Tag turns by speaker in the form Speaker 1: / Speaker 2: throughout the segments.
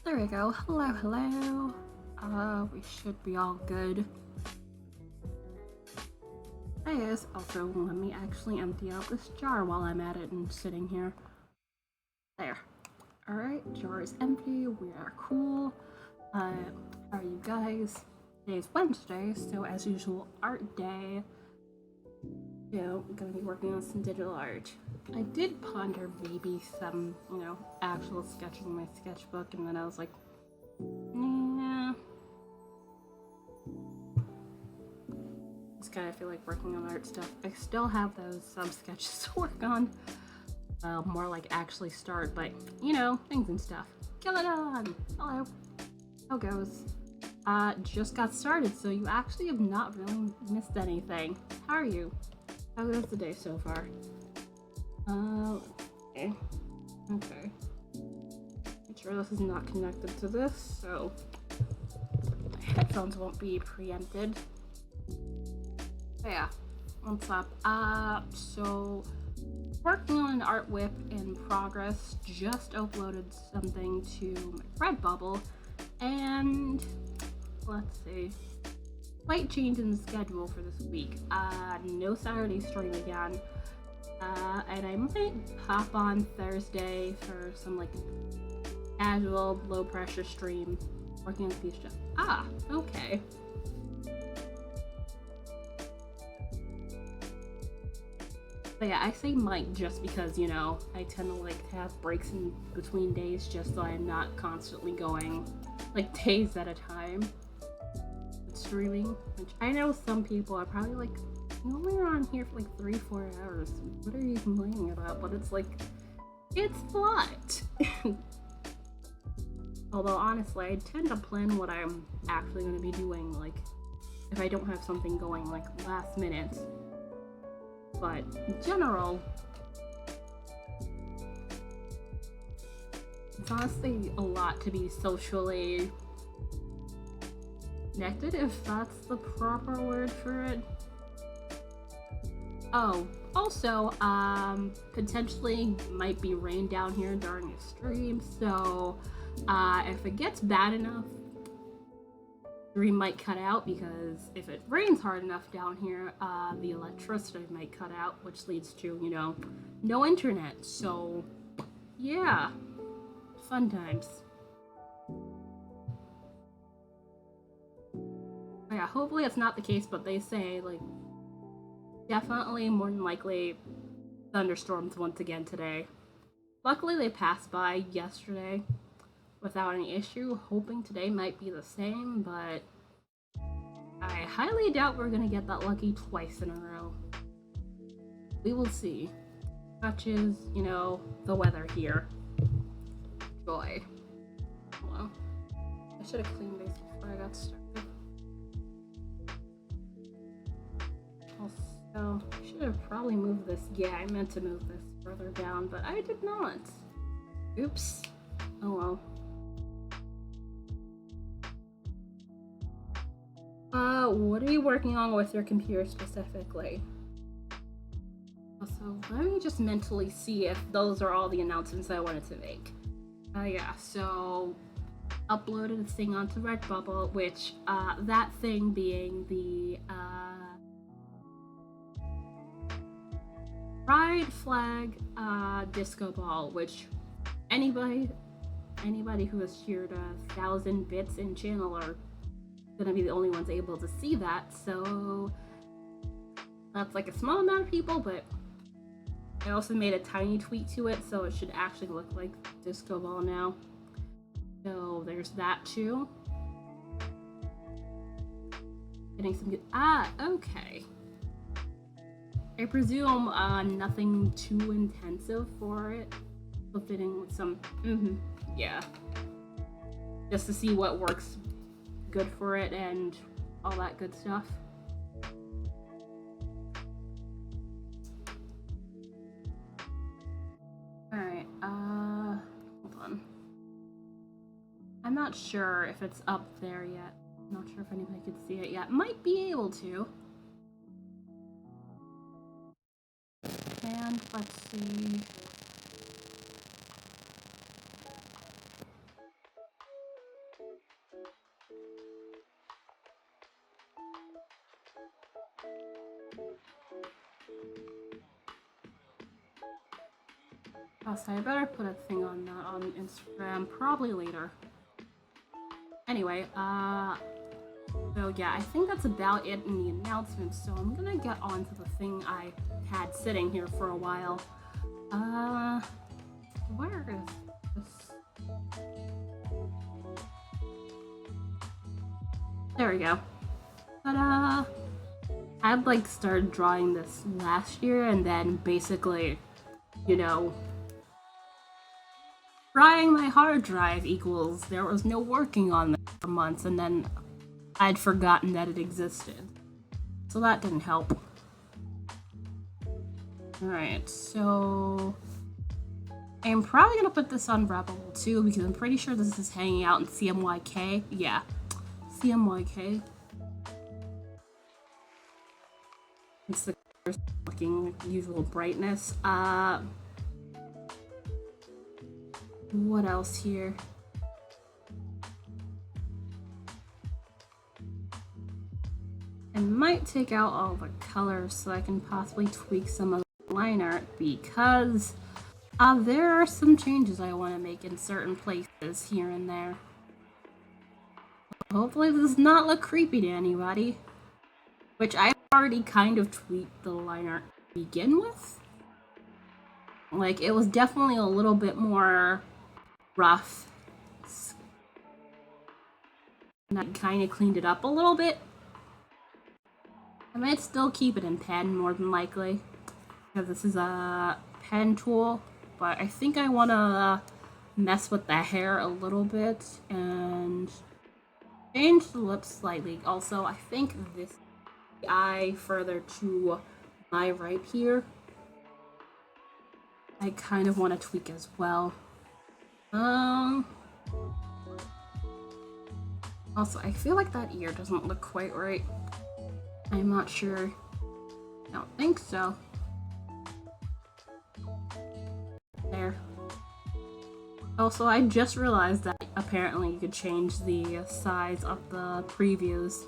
Speaker 1: There we go. Hello, hello. We should be all good. Yes, also, let me actually empty out this jar while I'm at it and sitting here. There. Alright, jar is empty. We are cool. How are you guys? Today's Wednesday, so as usual, art day. I'm gonna be working on some digital art. I did ponder maybe some, actual sketching in my sketchbook, and then I was like, nah. Just kind of feel like working on art stuff. I still have those sketches to work on. More like actually start, but things and stuff. Kill it on! Hello. How goes? Just got started, so you actually have not really missed anything. How are you? How goes the day so far? Okay. Okay. Make sure this is not connected to this, so my headphones won't be preempted. But yeah, what's up? So working on an art whip in progress. Just uploaded something to my Redbubble, and let's see. Slight change in the schedule for this week. No Saturday stream again. And I might pop on Thursday for some casual, low pressure stream working on these stuff. Okay. But yeah, I say might just because, I tend to have breaks in between days just so I'm not constantly going days at a time. Streaming, which I know some people are probably you only are on here for 3-4 hours. What are you complaining about? But it's it's a lot. Although honestly, I tend to plan what I'm actually going to be doing, if I don't have something going last minute. But in general, it's honestly a lot to be socially connected, if that's the proper word for it. Oh, also, potentially might be rain down here during a stream, so if it gets bad enough, stream might cut out, because if it rains hard enough down here, the electricity might cut out, which leads to, no internet. So, yeah, fun times. Yeah, hopefully it's not the case, but they say, definitely more than likely thunderstorms once again today. Luckily, they passed by yesterday without any issue. Hoping today might be the same, but I highly doubt we're gonna get that lucky twice in a row. We will see. Such is, the weather here. Joy. Well, I should have cleaned these before I got started. Also, I should have probably moved this. Yeah, I meant to move this further down, but I did not. Oops. Oh well. What are you working on with your computer specifically? Also, let me just mentally see if those are all the announcements I wanted to make. Yeah, so uploaded a thing onto Redbubble, which, that thing being the, Pride Flag, disco ball, which anybody who has shared 1,000 bits in channel are gonna be the only ones able to see that, so that's a small amount of people, but I also made a tiny tweak to it, so it should actually look like disco ball now. So there's that too. Getting some good. Okay. I presume nothing too intensive for it. So fitting with some. Yeah. Just to see what works good for it and all that good stuff. Alright, hold on. I'm not sure if it's up there yet. I'm not sure if anybody could see it yet. Might be able to. And let's see. Oh, so I better put a thing on that on Instagram probably later. Anyway, so yeah, I think that's about it in the announcements, so I'm gonna get on to the thing I had sitting here for a while. Where is this? There we go. Ta-da! I'd like started drawing this last year and then basically, you know, frying my hard drive equals there was no working on it for months and then I'd forgotten that it existed. So that didn't help. Alright, so I'm probably gonna put this on Rebel too because I'm pretty sure this is hanging out in CMYK. Yeah, CMYK. It's the looking usual brightness. What else here? I might take out all the colors so I can possibly tweak some of the line art because there are some changes I want to make in certain places here and there. Hopefully this does not look creepy to anybody. Which I already kind of tweaked the line art to begin with. Like, it was definitely a little bit more rough. And I kind of cleaned it up a little bit. I might still keep it in pen, more than likely. Because this is a pen tool. But I think I want to mess with the hair a little bit. And change the lips slightly. Also, I think this eye further to my right here I kind of want to tweak as well. Also, I feel like that ear doesn't look quite right. I'm not sure. I don't think so. There. Also, I just realized that apparently you could change the size of the previews,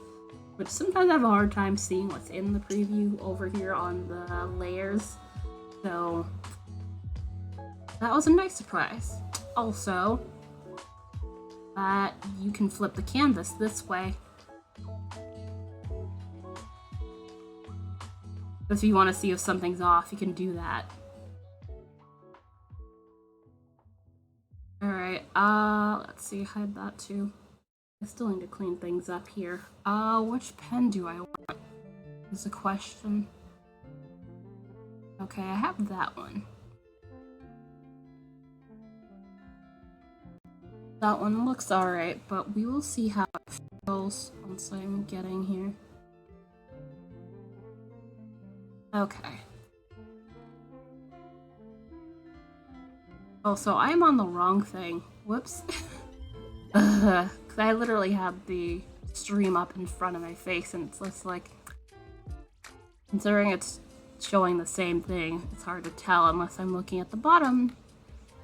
Speaker 1: which sometimes I have a hard time seeing what's in the preview over here on the layers. So that was a nice surprise. Also, that you can flip the canvas this way. If you want to see if something's off, you can do that. Alright, let's see, hide that too. I still need to clean things up here. Which pen do I want? Is the question. Okay, I have that one. That one looks alright, but we will see how it feels once I'm getting here. Okay. Oh, so I'm on the wrong thing. Whoops. Cause I literally had the stream up in front of my face and it's just like, considering it's showing the same thing, it's hard to tell unless I'm looking at the bottom.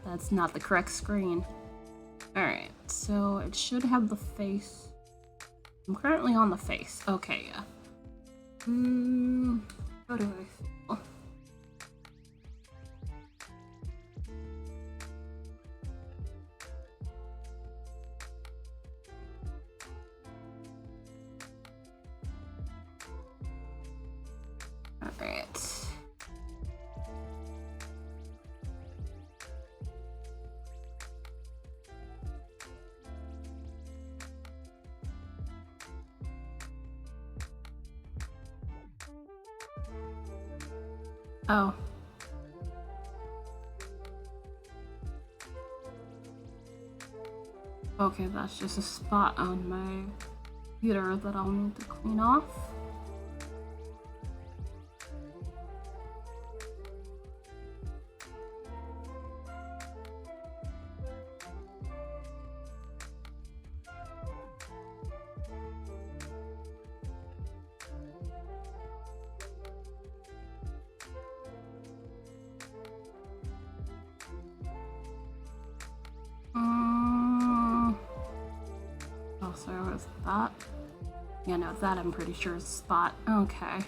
Speaker 1: That's not the correct screen. Alright, so it should have the face. I'm currently on the face. Okay, yeah. How do I feel? Alright. Oh. Okay, that's just a spot on my computer that I'll need to clean off. Oh, sorry, what was that? Yeah, no, that I'm pretty sure is a spot. Okay.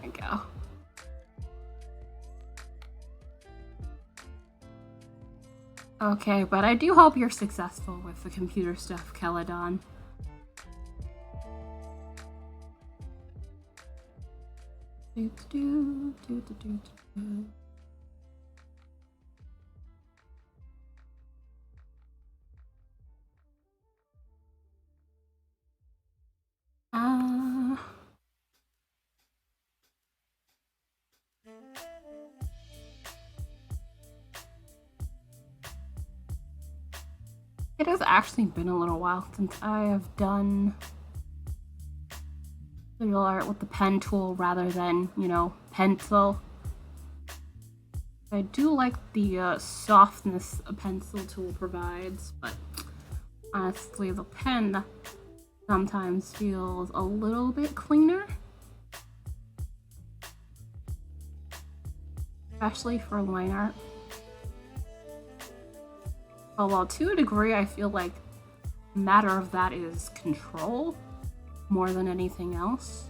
Speaker 1: we go. Okay, but I do hope you're successful with the computer stuff, Celadon. It has actually been a little while since I have done digital art with the pen tool rather than, you know, pencil. I do like the softness a pencil tool provides, but honestly, the pen sometimes feels a little bit cleaner. Especially for line art. Although to a degree, I feel like a matter of that is control more than anything else.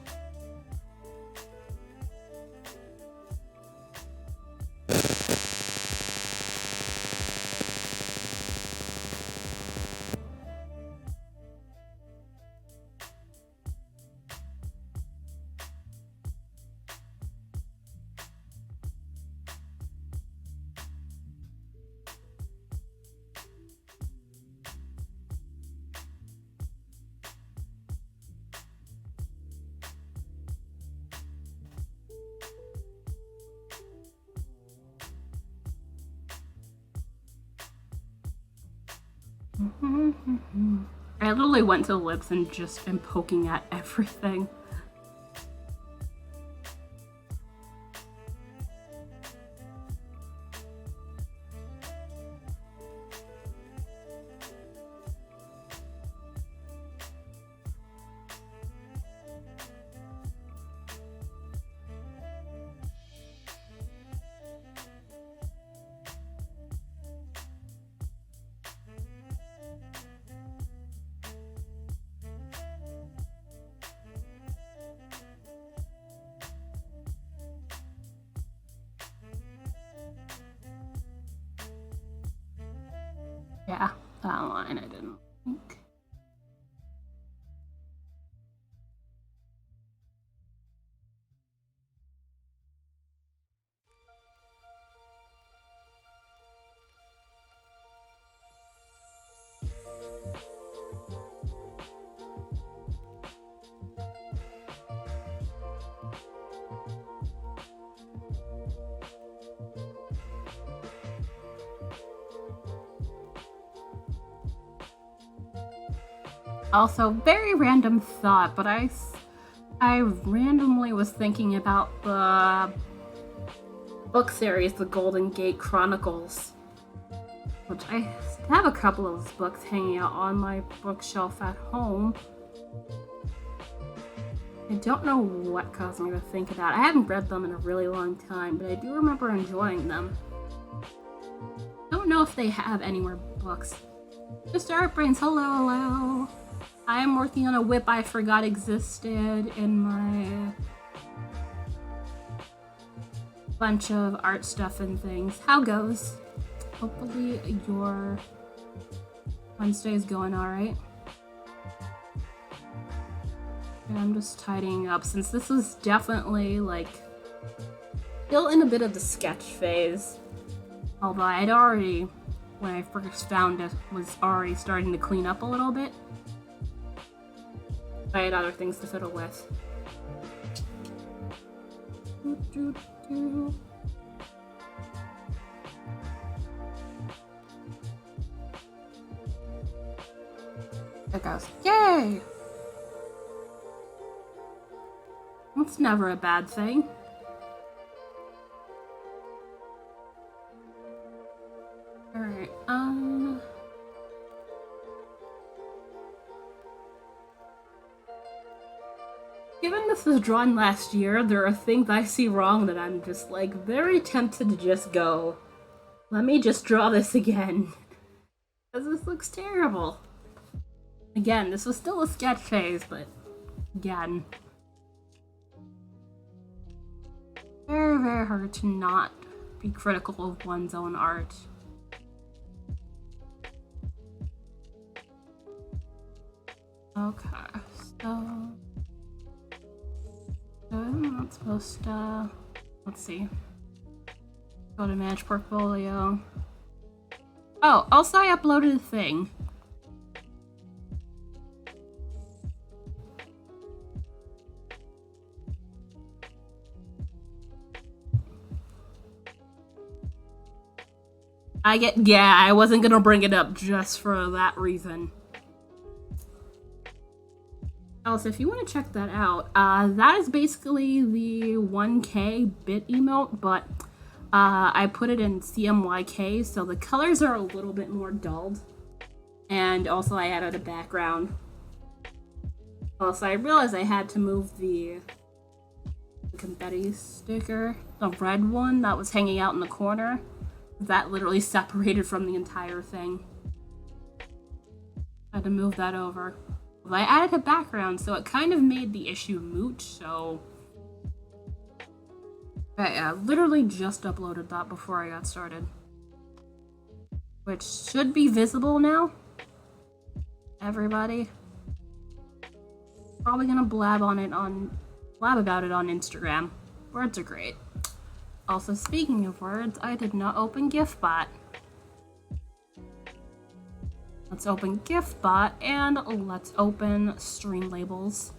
Speaker 1: I literally went to the lips and just been poking at everything. Yeah, that line I didn't think. Also, very random thought, but I randomly was thinking about the book series, The Golden Gate Chronicles, which I have a couple of those books hanging out on my bookshelf at home. I don't know what caused me to think of that. I haven't read them in a really long time, but I do remember enjoying them. Don't know if they have any more books. Mr. Artbrains, hello. I'm working on a whip I forgot existed in my bunch of art stuff and things. How goes? Hopefully your Wednesday is going alright. And I'm just tidying up since this was definitely like still in a bit of the sketch phase. Although I'd already, when I first found it, was already starting to clean up a little bit. I had other things to fiddle with. There goes. Yay! That's never a bad thing. Alright, given this was drawn last year, there are things I see wrong that I'm just like very tempted to just go, let me just draw this again. Because this looks terrible. Again, this was still a sketch phase, but again. very hard to not be critical of one's own art. Okay, so I'm not supposed to, let's see, go to manage portfolio. Oh, also I uploaded a thing. I wasn't gonna bring it up just for that reason. Also, if you want to check that out, that is basically the 1K bit emote, but I put it in CMYK, so the colors are a little bit more dulled. And also I added a background. Also, I realized I had to move the confetti sticker, the red one that was hanging out in the corner. That literally separated from the entire thing. I had to move that over. Well, I added a background, so it kind of made the issue moot, so... I literally just uploaded that before I got started. Which should be visible now. Everybody. Probably gonna blab about it on Instagram. Words are great. Also, speaking of words, I did not open GIFbot. Let's open GIFbot and let's open stream labels.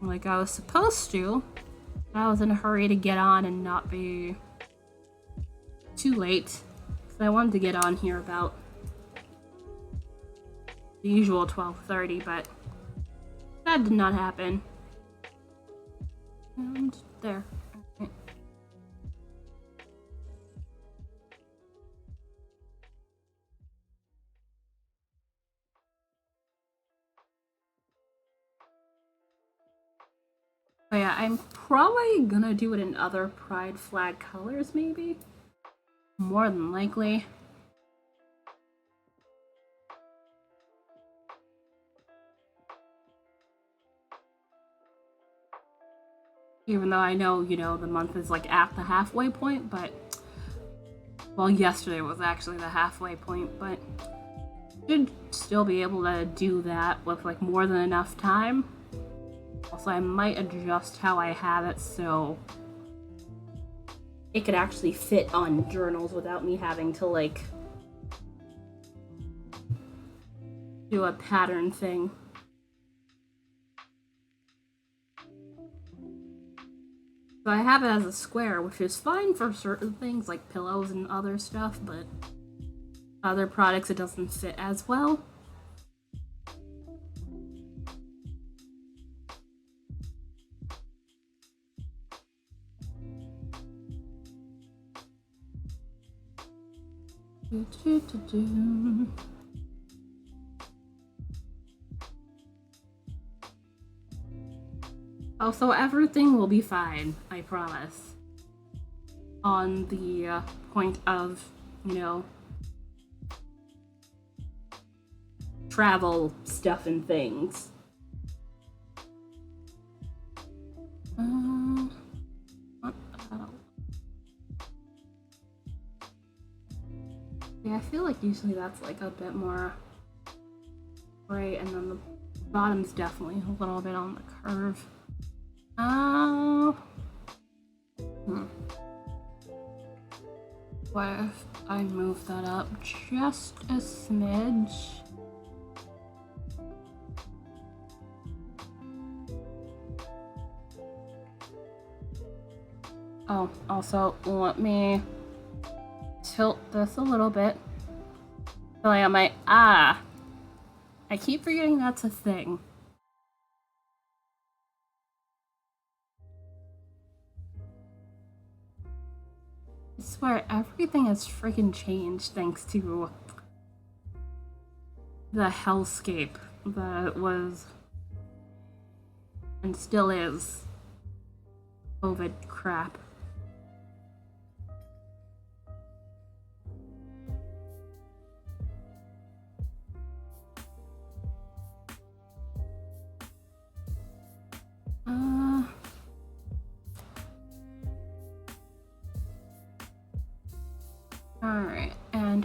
Speaker 1: Like I was supposed to. I was in a hurry to get on and not be too late. Because I wanted to get on here about the usual 12:30, but that did not happen. And there. Okay. But yeah, I'm probably gonna do it in other pride flag colors, maybe? More than likely. Even though I know, you know, the month is like at the halfway point, but... Well, yesterday was actually the halfway point, but... Should still be able to do that with like more than enough time. Also, I might adjust how I have it so it could actually fit on journals without me having to like do a pattern thing. So I have it as a square, which is fine for certain things like pillows and other stuff, but other products it doesn't fit as well. Also, everything will be fine, I promise. On the point of, you know, travel stuff and things. What the hell? Yeah, I feel like usually that's like a bit more gray, and then the bottom's definitely a little bit on the curve. What if I move that up just a smidge? Oh, also let me tilt this a little bit. Filling out my I keep forgetting that's a thing. I swear everything has freaking changed thanks to the hellscape that was and still is COVID crap.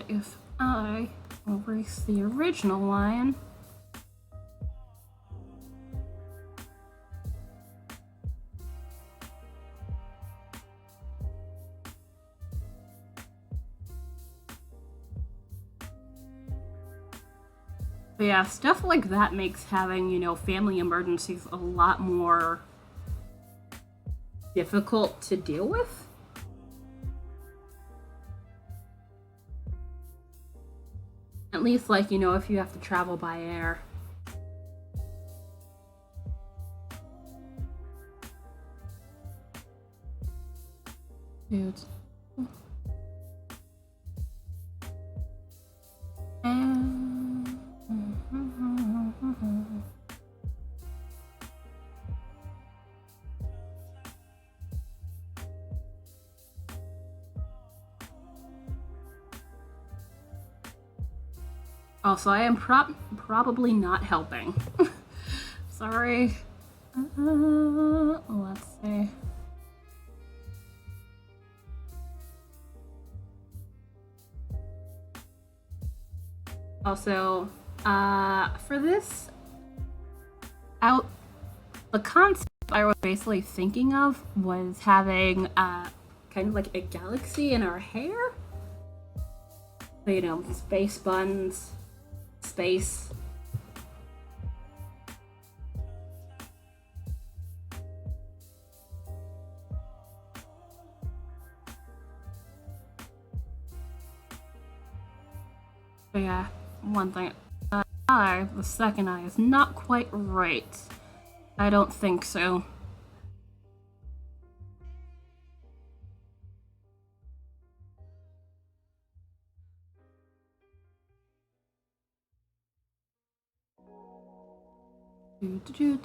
Speaker 1: if I erase the original line. But yeah, stuff like that makes having, you know, family emergencies a lot more difficult to deal with. At least, like, you know, if you have to travel by air. Dudes. Also, I am probably not helping. Sorry. Let's see. Also, for this the concept I was basically thinking of was having kind of like a galaxy in our hair. So, you know, space buns, space. But yeah, one thing. The second eye is not quite right. I don't think so.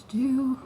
Speaker 1: Do.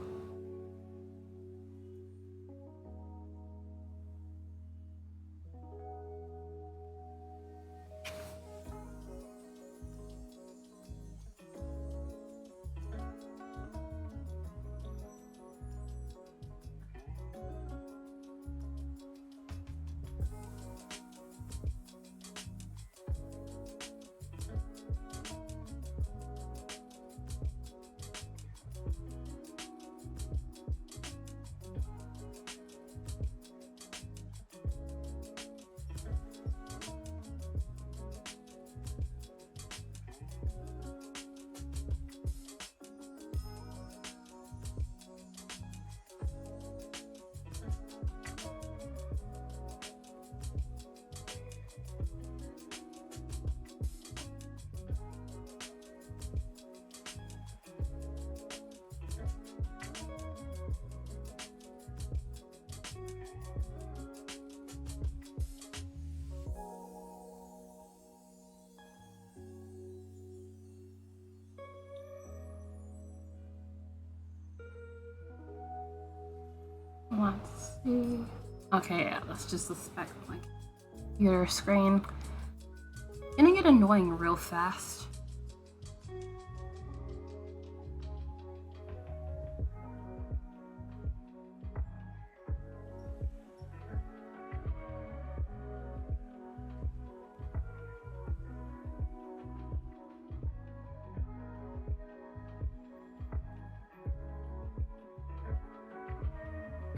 Speaker 1: Let's see. Okay, yeah, that's just the spec of my computer screen. Gonna get annoying real fast.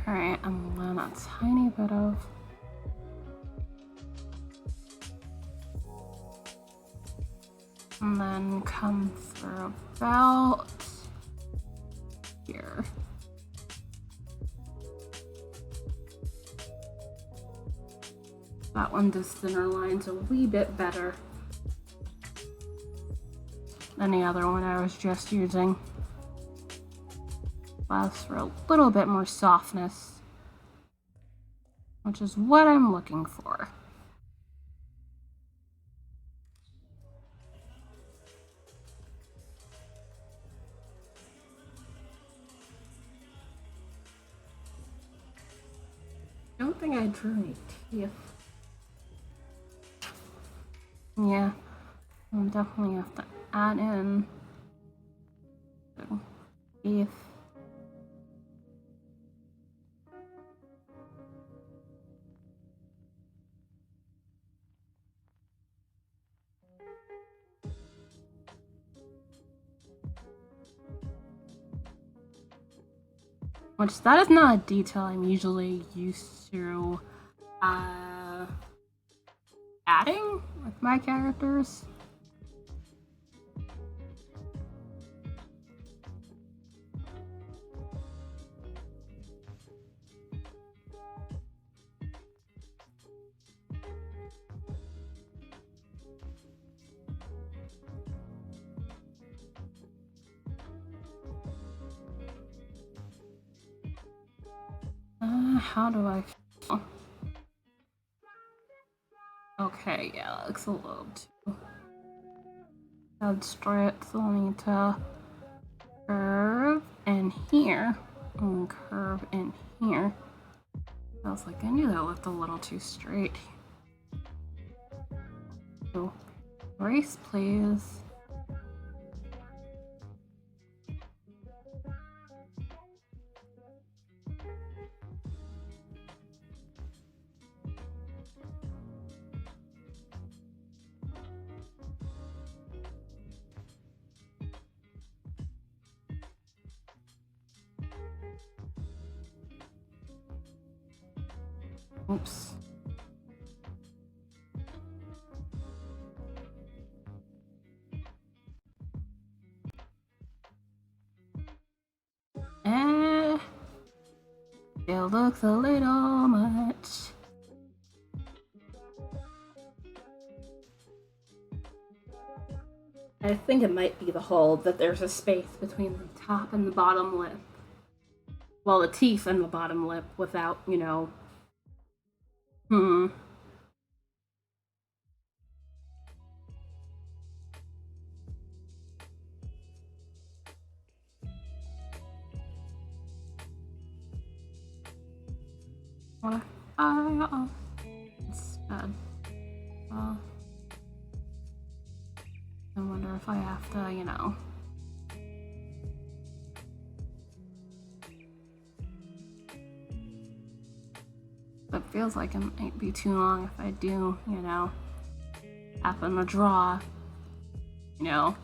Speaker 1: Alright, I'm on a tiny bit of and then come through about here. That one does thinner lines a wee bit better than the other one I was just using. Allows for a little bit more softness, which is what I'm looking for. I don't think I drew any teeth. Yeah, I'll definitely have to add in teeth. Which that is not a detail I'm usually used to adding with my characters. How do I feel? Okay, yeah, that looks a little too dead straight, so I need to curve in here and curve in here. I was like, I knew that looked a little too straight. So, erase, please. Oops. Still looks a little much. I think it might be the hole that there's a space between the top and the bottom lip. Well, the teeth and the bottom lip without, you know. What if I instead I wonder if I have to, you know. It feels like it might be too long if I do, you know, happen to draw, you know.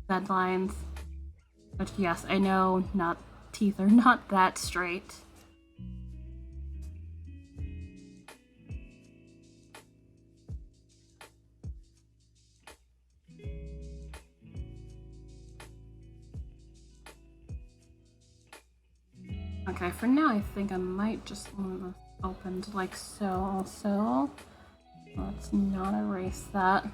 Speaker 1: Deadlines. But yes, I know not teeth are not that straight. Okay, for now I think I might just want this opened like so also. Let's not erase that.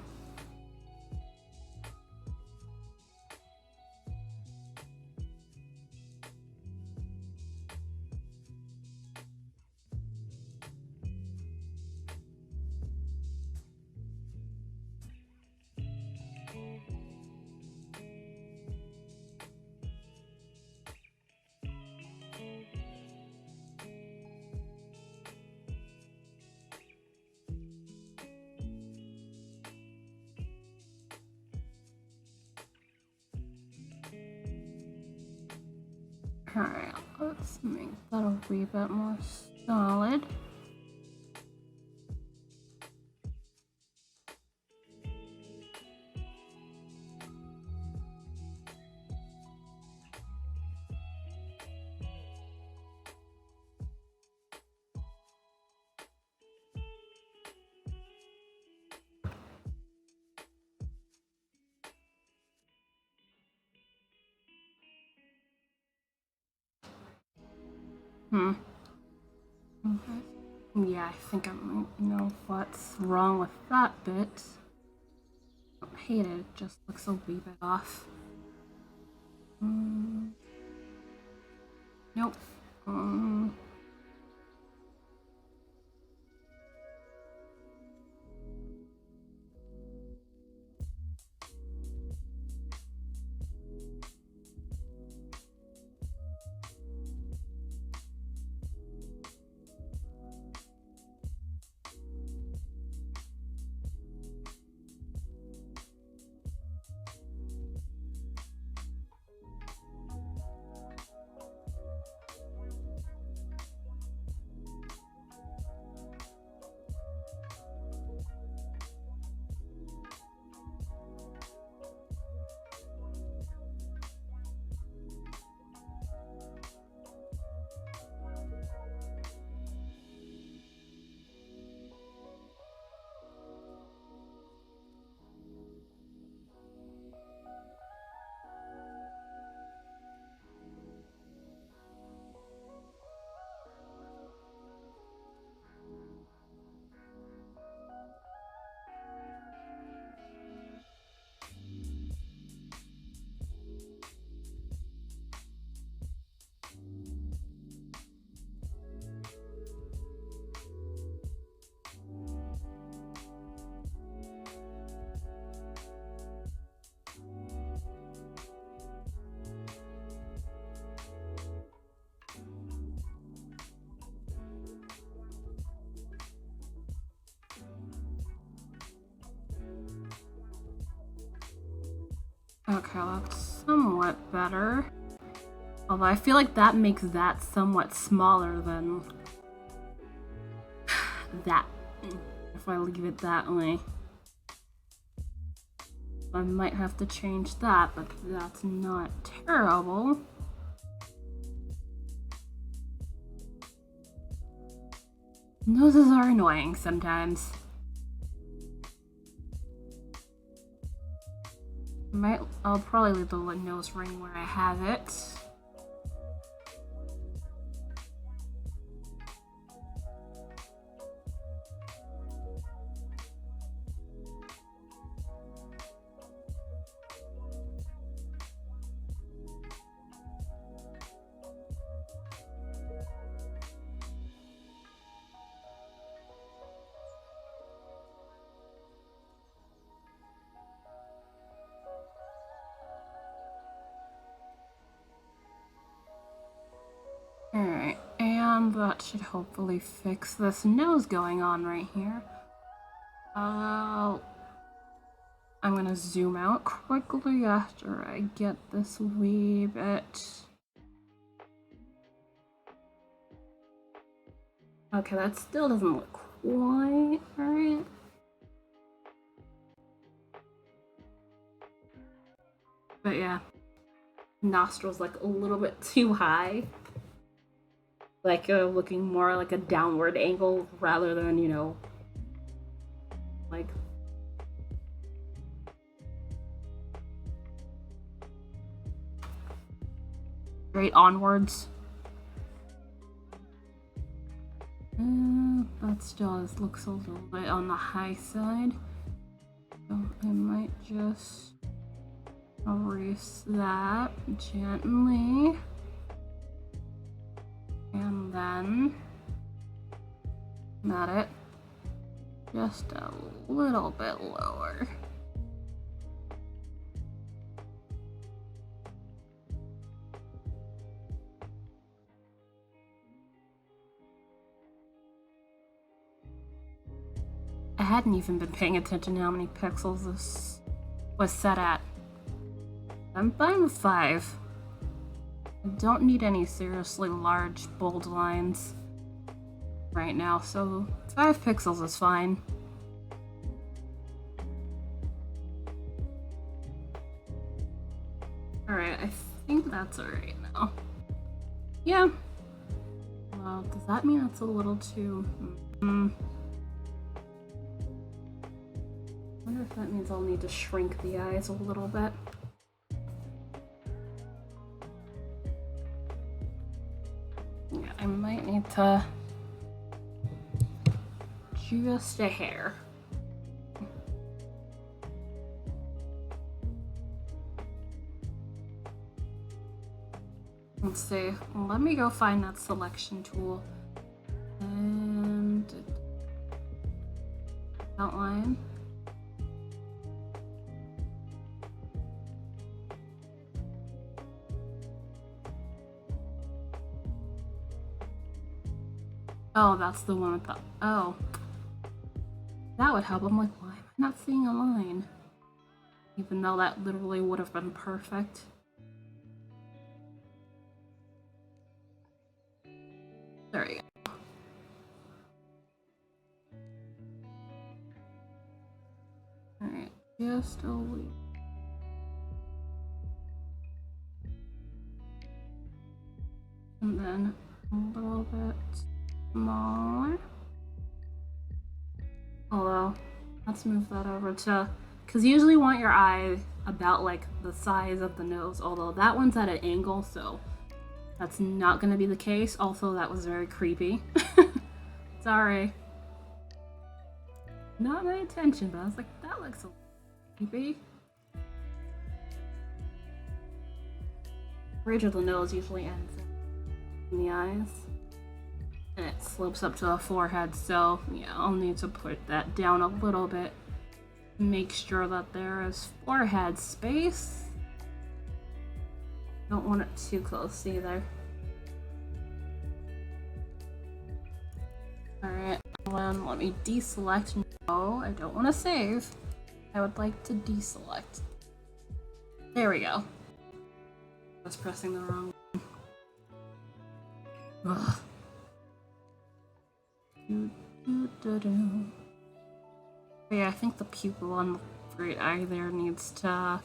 Speaker 1: Alright, let's make that a wee bit more solid. Okay. Yeah, I think I might know what's wrong with that bit. I don't hate it, it just looks a wee bit off. Nope. Okay, that's somewhat better. Although I feel like that makes that somewhat smaller than that, if I leave it that way. I might have to change that, but that's not terrible. Noses are annoying sometimes. I'll probably leave the nose ring where I have it. Alright, and that should hopefully fix this nose going on right here. I'm gonna zoom out quickly after I get this wee bit. Okay, that still doesn't look quite right. But yeah, nostrils like a little bit too high. Like looking more like a downward angle rather than, you know, like straight onwards. That still looks a little bit on the high side. So I might just erase that gently. And then mat it just a little bit lower. I hadn't even been paying attention to how many pixels this was set at. I'm fine with 5. I don't need any seriously large, bold lines right now, so 5 pixels is fine. Alright, I think that's alright now. Yeah. Well, does that mean that's a little too... I wonder if that means I'll need to shrink the eyes a little bit. Yeah, I might need to just a hair. Let's see. Let me go find that selection tool and outline. Oh, that's the one with the... Oh. That would help. I'm like, why am I not seeing a line? Even though that literally would have been perfect. There you go. Alright, just a wee. And then a little bit smaller. Although, let's move that over to, because you usually want your eye about like the size of the nose, although that one's at an angle, so that's not going to be the case. Also, that was very creepy. Sorry. Not my intention, but I was like, that looks a little creepy. Bridge of the nose usually ends in the eyes. And it slopes up to the forehead, so yeah, I'll need to put that down a little bit. Make sure that there is forehead space. Don't want it too close either. Alright, then let me deselect. No, I don't want to save. I would like to deselect. There we go. I was pressing the wrong one. Ugh. But yeah, I think the pupil on the right eye there needs to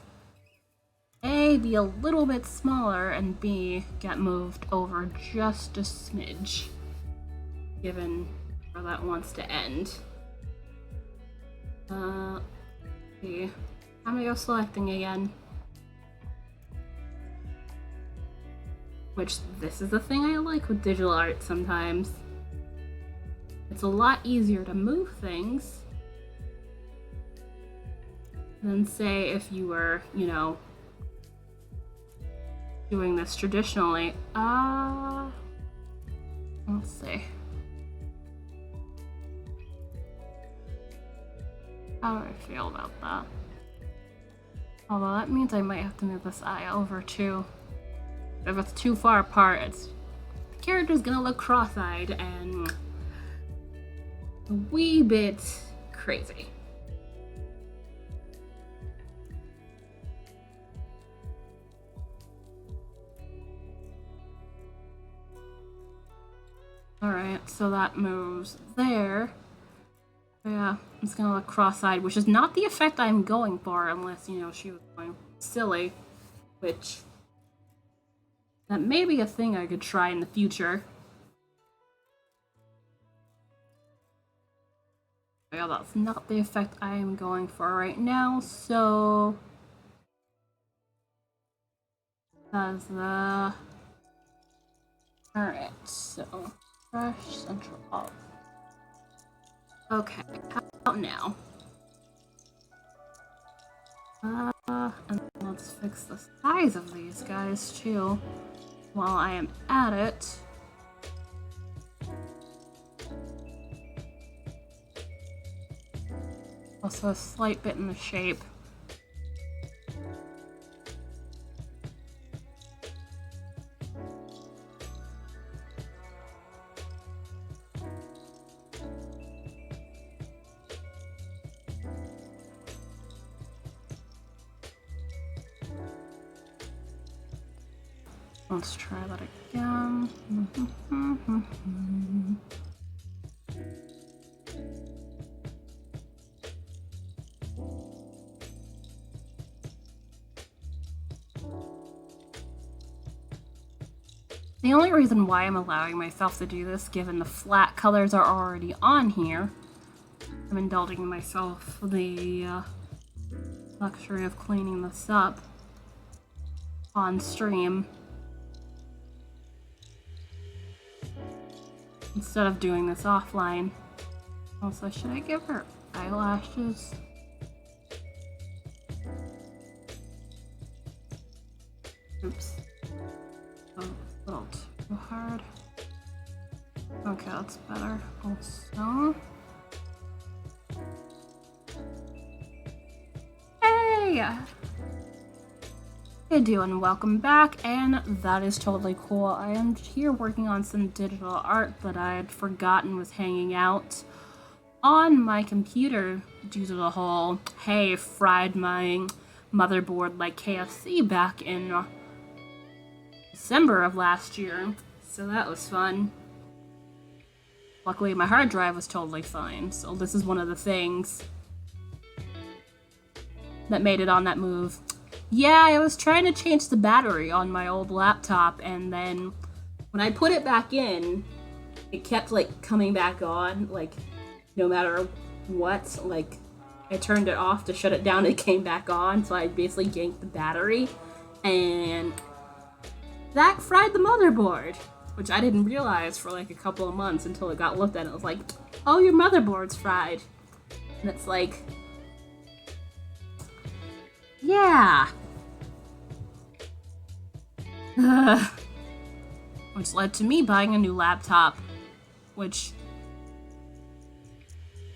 Speaker 1: A, be a little bit smaller, and B, get moved over just a smidge, given where that wants to end. See. I'm gonna go selecting again. Which, this is the thing I like with digital art sometimes. It's a lot easier to move things than, say, if you were, you know, doing this traditionally. Let's see. How do I feel about that? Although that means I might have to move this eye over too. If it's too far apart, the character's gonna look cross-eyed and a wee bit crazy. Alright, so that moves there. Yeah, it's gonna look cross-eyed, which is not the effect I'm going for unless, you know, she was going silly, which that may be a thing I could try in the future. Yeah, that's not the effect I am going for right now, so that's the... Alright, so brush central off. Okay, how about now? And let's fix the size of these guys too while I am at it. Also a slight bit in the shape. Let's try that again. The only reason why I'm allowing myself to do this, given the flat colors are already on here, I'm indulging myself the luxury of cleaning this up on stream instead of doing this offline. Also, should I give her eyelashes? Oops. Oh, a little too hard. Okay, that's better. Also, hey! Hey, and welcome back, and that is totally cool. I am here working on some digital art that I had forgotten was hanging out on my computer due to the whole, hey, fried my motherboard like KFC back in December of last year, so that was fun. Luckily, my hard drive was totally fine, so this is one of the things that made it on that move. Yeah, I was trying to change the battery on my old laptop, and then when I put it back in, it kept, like, coming back on, like, no matter what. Like, I turned it off to shut it down, it came back on, so I basically yanked the battery, and that fried the motherboard, which I didn't realize for, like, a couple of months until it got looked at, and it was like, oh, your motherboard's fried. And it's like, yeah. Which led to me buying a new laptop, which,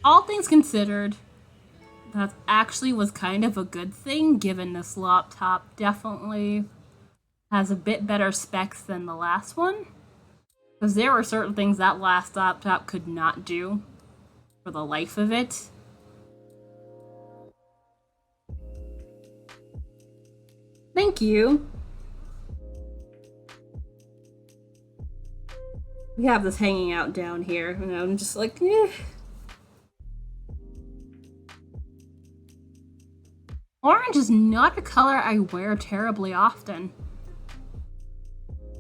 Speaker 1: all things considered, that actually was kind of a good thing, given this laptop definitely has a bit better specs than the last one. Because there were certain things that last laptop could not do for the life of it. Thank you. We have this hanging out down here, and I'm just like, eh. Orange is not a color I wear terribly often.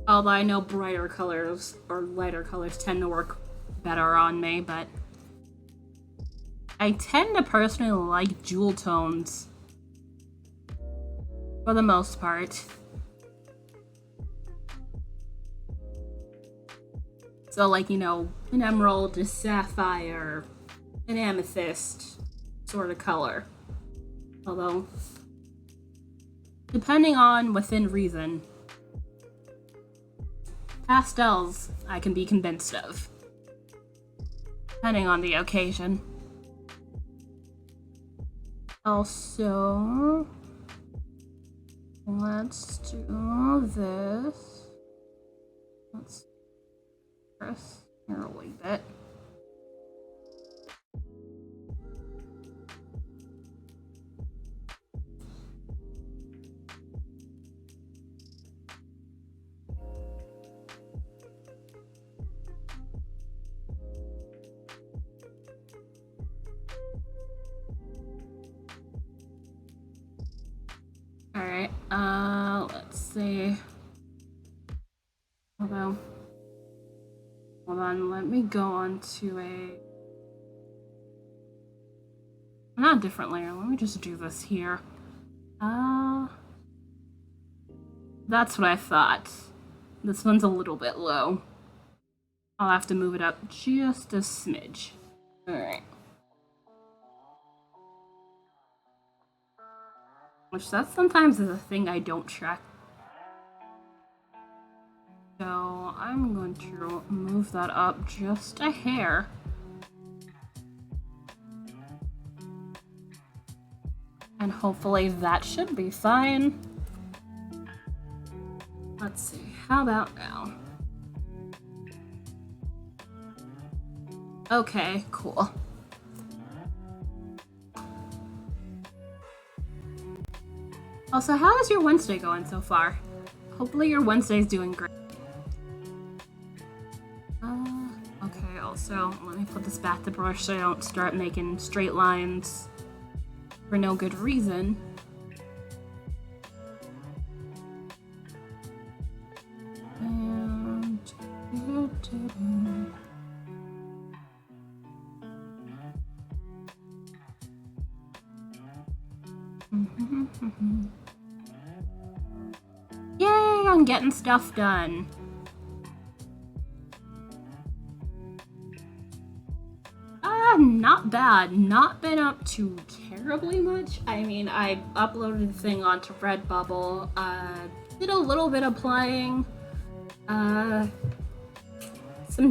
Speaker 1: Although I know brighter colors or lighter colors tend to work better on me, but I tend to personally like jewel tones for the most part. So like, you know, an emerald, a sapphire, an amethyst sort of color. Although, depending on within reason, pastels I can be convinced of, depending on the occasion. Also, let's do this. Let's press here a wee bit. Alright, let's see. Hold on, let me go on to not a different layer, let me just do this here. That's what I thought. This one's a little bit low. I'll have to move it up just a smidge. Alright. Which that sometimes is a thing I don't check. So I'm going to move that up just a hair. And hopefully that should be fine. Let's see, how about now? Okay, cool. Also, how is your Wednesday going so far? Hopefully your Wednesday's doing great. Okay, also, let me put this back to brush so I don't start making straight lines for no good reason. And... Yay, I'm getting stuff done. Not bad. Not been up to terribly much. I mean, I uploaded the thing onto Redbubble, did a little bit of playing, some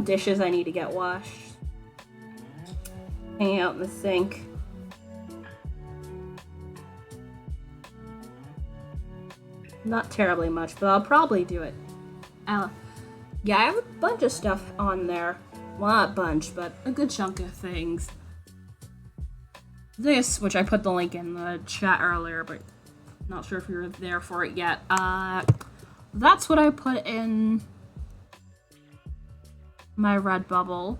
Speaker 1: dishes I need to get washed, hanging out in the sink. Not terribly much, but I'll probably do it. Yeah, I have a bunch of stuff on there. Well, not a bunch, but a good chunk of things. This, which I put the link in the chat earlier, but not sure if you were there for it yet. That's what I put in my Redbubble,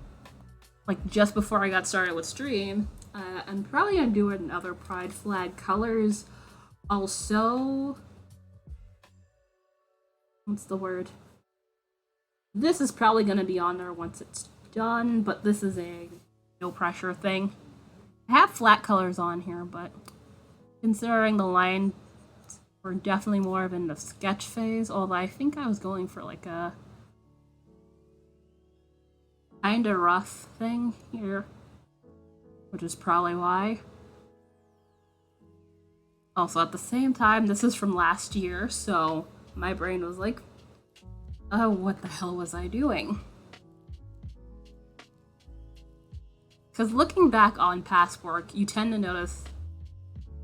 Speaker 1: like just before I got started with stream. I'm probably gonna do it in other Pride flag colors. Also, what's the word? This is probably gonna be on there once it's done, but this is a no pressure thing. I have flat colors on here, but considering the lines were definitely more of in the sketch phase, although I think I was going for like a kinda rough thing here, which is probably why. Also, at the same time, this is from last year, so my brain was like, oh, what the hell was I doing? Because looking back on past work, you tend to notice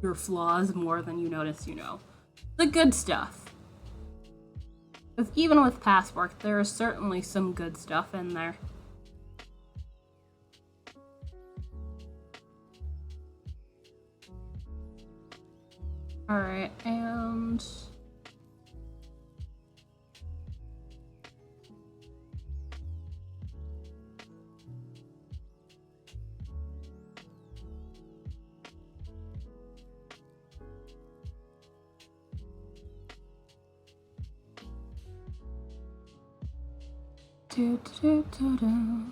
Speaker 1: your flaws more than you notice, you know, the good stuff. Because even with past work, there is certainly some good stuff in there. Alright, and Do, do, do, do.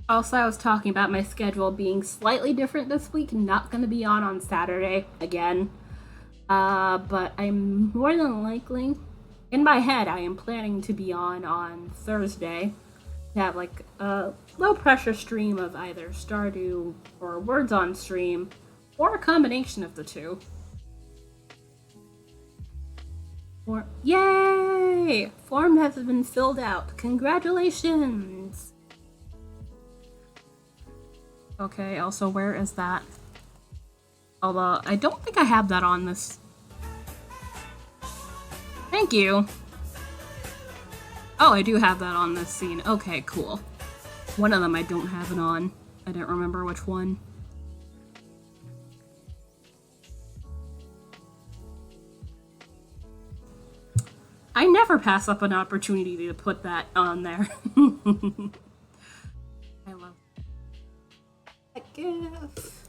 Speaker 1: Also, I was talking about my schedule being slightly different this week. Not going to be on Saturday again. But I'm more than likely, in my head, I am planning to be on Thursday to have like a low pressure stream of either Stardew or Words on Stream, or a combination of the two. Or yay! Form has been filled out. Congratulations! Okay, also, where is that? Although, I don't think I have that on this. Thank you! Oh, I do have that on this scene. Okay, cool. One of them I don't have it on. I don't remember which one. I never pass up an opportunity to put that on there. I love that gif.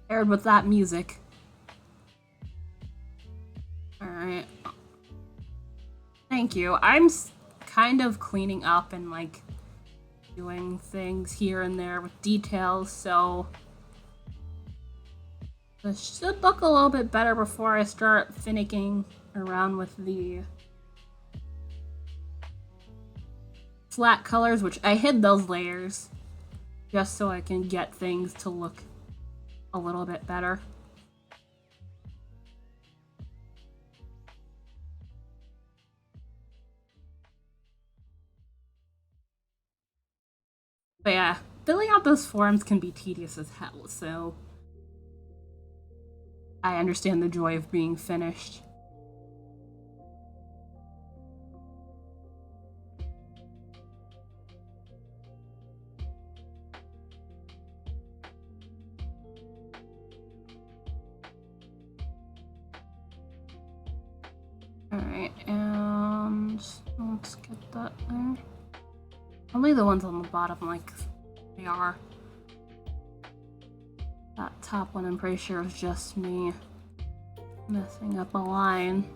Speaker 1: Paired with that music. Alright. Thank you. I'm kind of cleaning up and like doing things here and there with details, so this should look a little bit better before I start finicking around with the flat colors, which I hid those layers just so I can get things to look a little bit better. But yeah, filling out those forms can be tedious as hell, so I understand the joy of being finished. Alright, and let's get that there. Only the ones on the bottom, like, they are. That top one, I'm pretty sure, is just me messing up a line.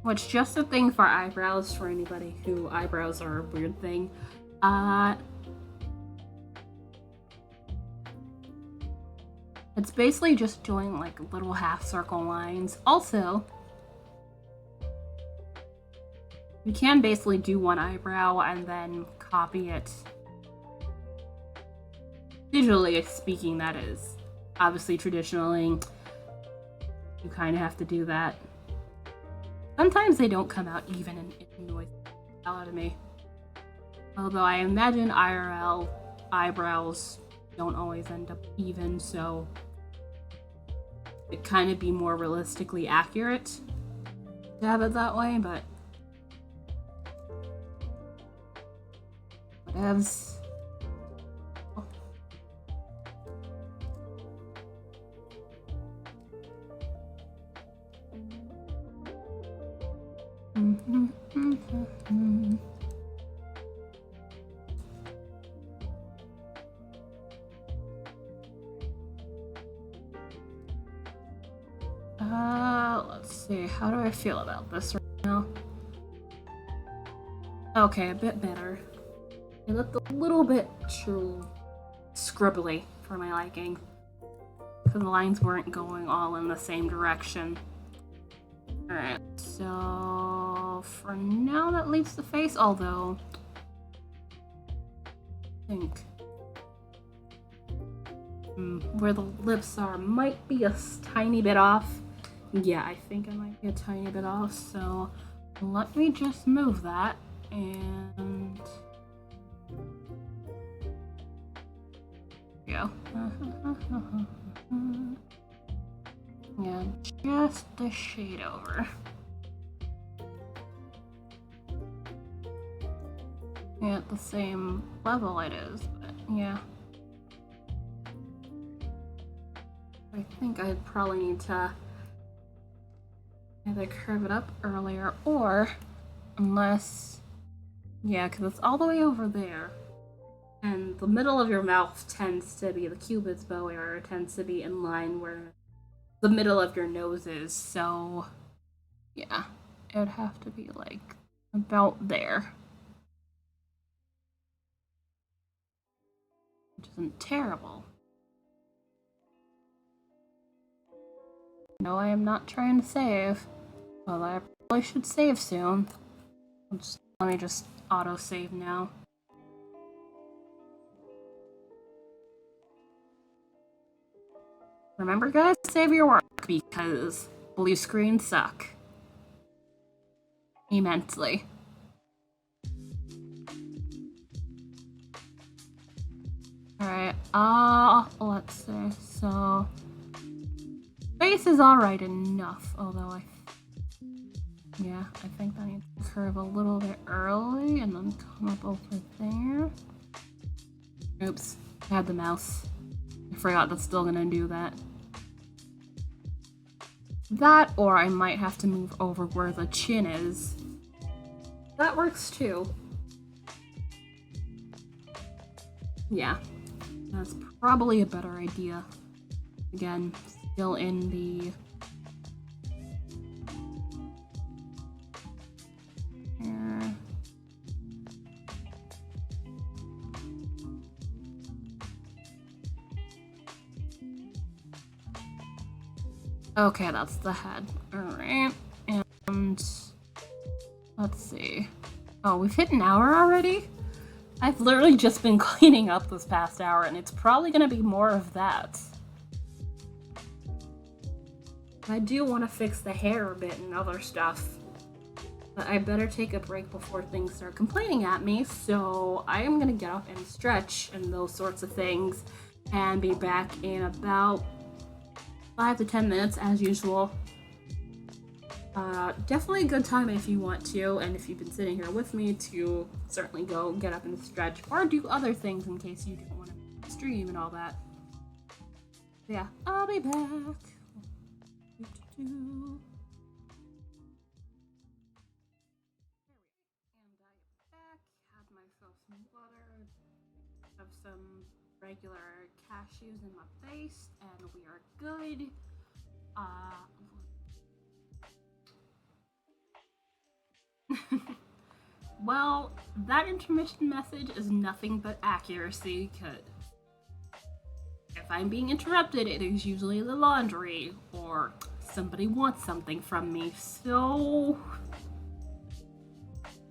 Speaker 1: Which, just a thing for eyebrows, for anybody who eyebrows are a weird thing. It's basically just doing like little half circle lines. Also, you can basically do one eyebrow and then copy it. Digitally speaking, that is. Obviously, traditionally, you kind of have to do that. Sometimes they don't come out even and it annoys the hell out of me. Although I imagine IRL eyebrows don't always end up even, so it kind of be more realistically accurate to have it that way, but whatevs. Let's see, how do I feel about this right now? Okay, a bit better. It looked a little bit too scribbly for my liking, because the lines weren't going all in the same direction. Alright, so for now that leaves the face, although I think where the lips are might be a tiny bit off. Yeah, I think it might be a tiny bit off, so let me just move that and go. Yeah, just a shade over. Yeah, at the same level it is, but yeah. I think I'd probably need to Either curve it up earlier or, unless, yeah, because it's all the way over there. And the middle of your mouth tends to be, the cupid's bow area tends to be in line where the middle of your nose is. So, yeah, it would have to be like about there. Which isn't terrible. No, I am not trying to save. Well, I probably should save soon. Let me just auto-save now. Remember, guys, save your work because blue screens suck. Immensely. Alright, let's see. So, face is alright enough, although yeah, I think that needs to curve a little bit early and then come up over there. Oops, I had the mouse. I forgot that's still gonna do that. That, or I might have to move over where the chin is. That works too. Yeah, that's probably a better idea. Again, still in the... Okay, that's the head. Alright, and let's see. Oh, we've hit an hour already? I've literally just been cleaning up this past hour, and it's probably gonna be more of that. I do want to fix the hair a bit and other stuff, but I better take a break before things start complaining at me, so I am gonna get up and stretch and those sorts of things, and be back in about 5 to 10 minutes as usual. Definitely a good time if you want to, and if you've been sitting here with me, to certainly go get up and stretch or do other things in case you don't want to stream and all that. So yeah, I'll be back. And I am back, had myself some water, have some regular cashews in my face, and we are good. Well, that intermission message is nothing but accuracy, because if I'm being interrupted, it is usually the laundry, or somebody wants something from me, so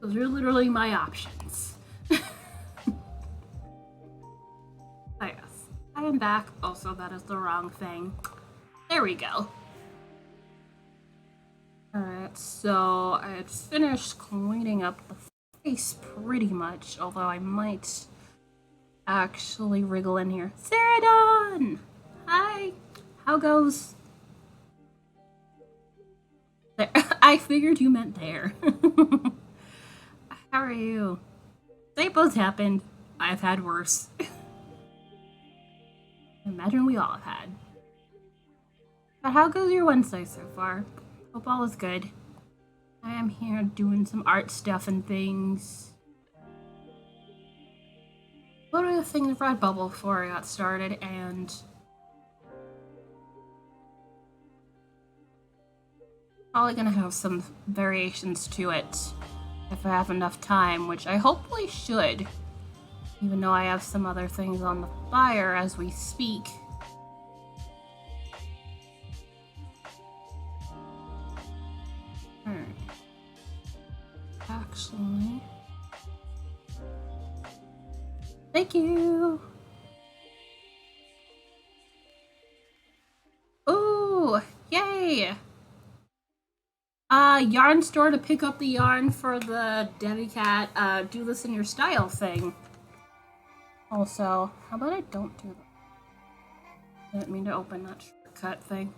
Speaker 1: those are literally my options. Yes, I am back. Also, that is the wrong thing. There we go. Alright, so I had finished cleaning up the face pretty much, although I might actually wriggle in here. Ceradon! Hi! How goes? There. I figured you meant there. How are you? Typos happened. I've had worse. Imagine we all have had. But how goes your Wednesday so far? Hope all is good. I am here doing some art stuff and things. What are the things of Redbubble before I got started, and probably gonna have some variations to it if I have enough time, which I hopefully should, even though I have some other things on the fire as we speak. Actually, thank you. Ooh, yay! Yarn store to pick up the yarn for the Debbie Cat, do this in your style thing. Also, how about I don't do that? I didn't mean to open that shortcut thing.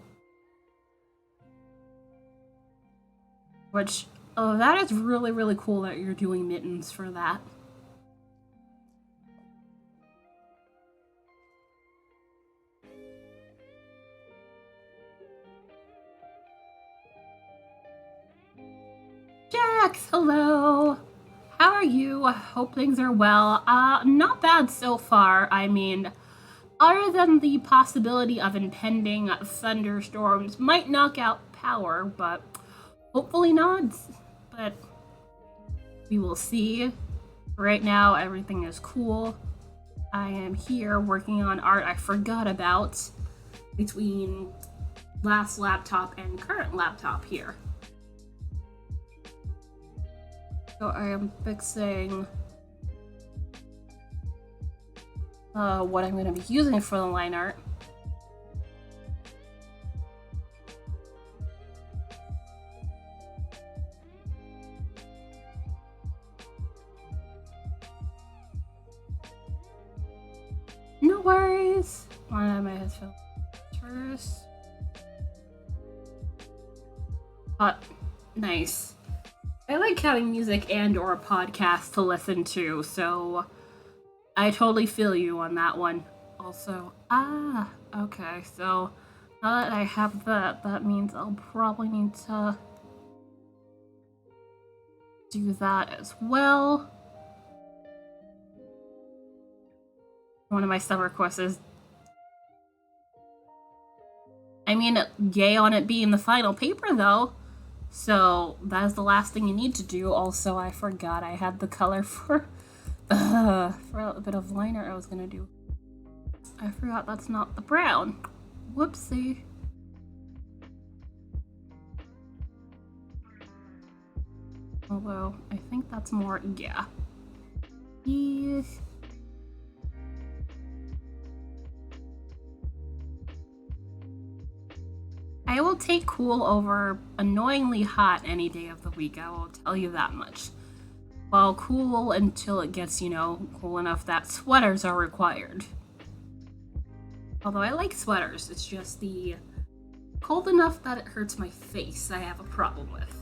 Speaker 1: Which, oh, that is really, really cool that you're doing mittens for that. Max, hello. How are you? I hope things are well. Not bad so far. I mean, other than the possibility of impending thunderstorms might knock out power, but hopefully not. But we will see. Right now, everything is cool. I am here working on art I forgot about between last laptop and current laptop here. So I am fixing what I'm going to be using for the line art. No worries. One of my headphones first. Nice. I like having music and or a podcast to listen to, so I totally feel you on that one. Also, okay, so now that I have that means I'll probably need to do that as well. One of my summer courses. I mean, yay on it being the final paper, though. So, that is the last thing you need to do. Also, I forgot I had the color for a bit of liner I was gonna do. I forgot that's not the brown. Whoopsie. Although, I think that's more, yeah. Yes. I will take cool over annoyingly hot any day of the week, I will tell you that much. Well, cool until it gets, cool enough that sweaters are required. Although I like sweaters, it's just the cold enough that it hurts my face I have a problem with.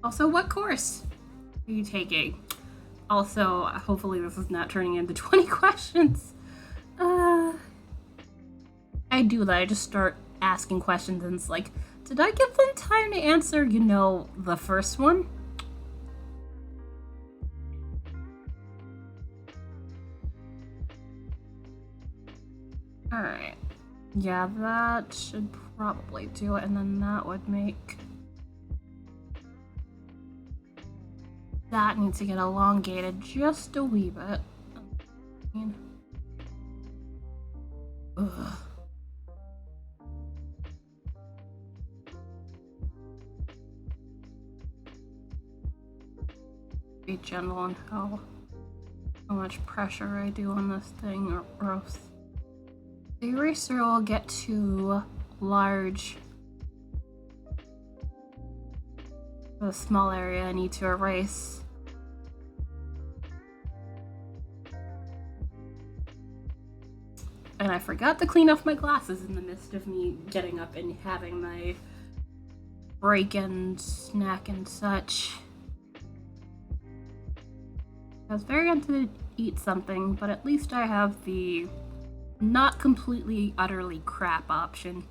Speaker 1: Also, what course are you taking? Also, hopefully this is not turning into 20 questions. I do that. I just start asking questions and it's like, did I give them time to answer, the first one? Alright. Yeah, that should probably do it, and then that would make... That needs to get elongated just a wee bit. Ugh. Be gentle on how much pressure I do on this thing, or else the eraser will get too large. The small area I need to erase. And I forgot to clean off my glasses in the midst of me getting up and having my break and snack and such. I was very tempted to eat something, but at least I have the not completely, utterly crap option.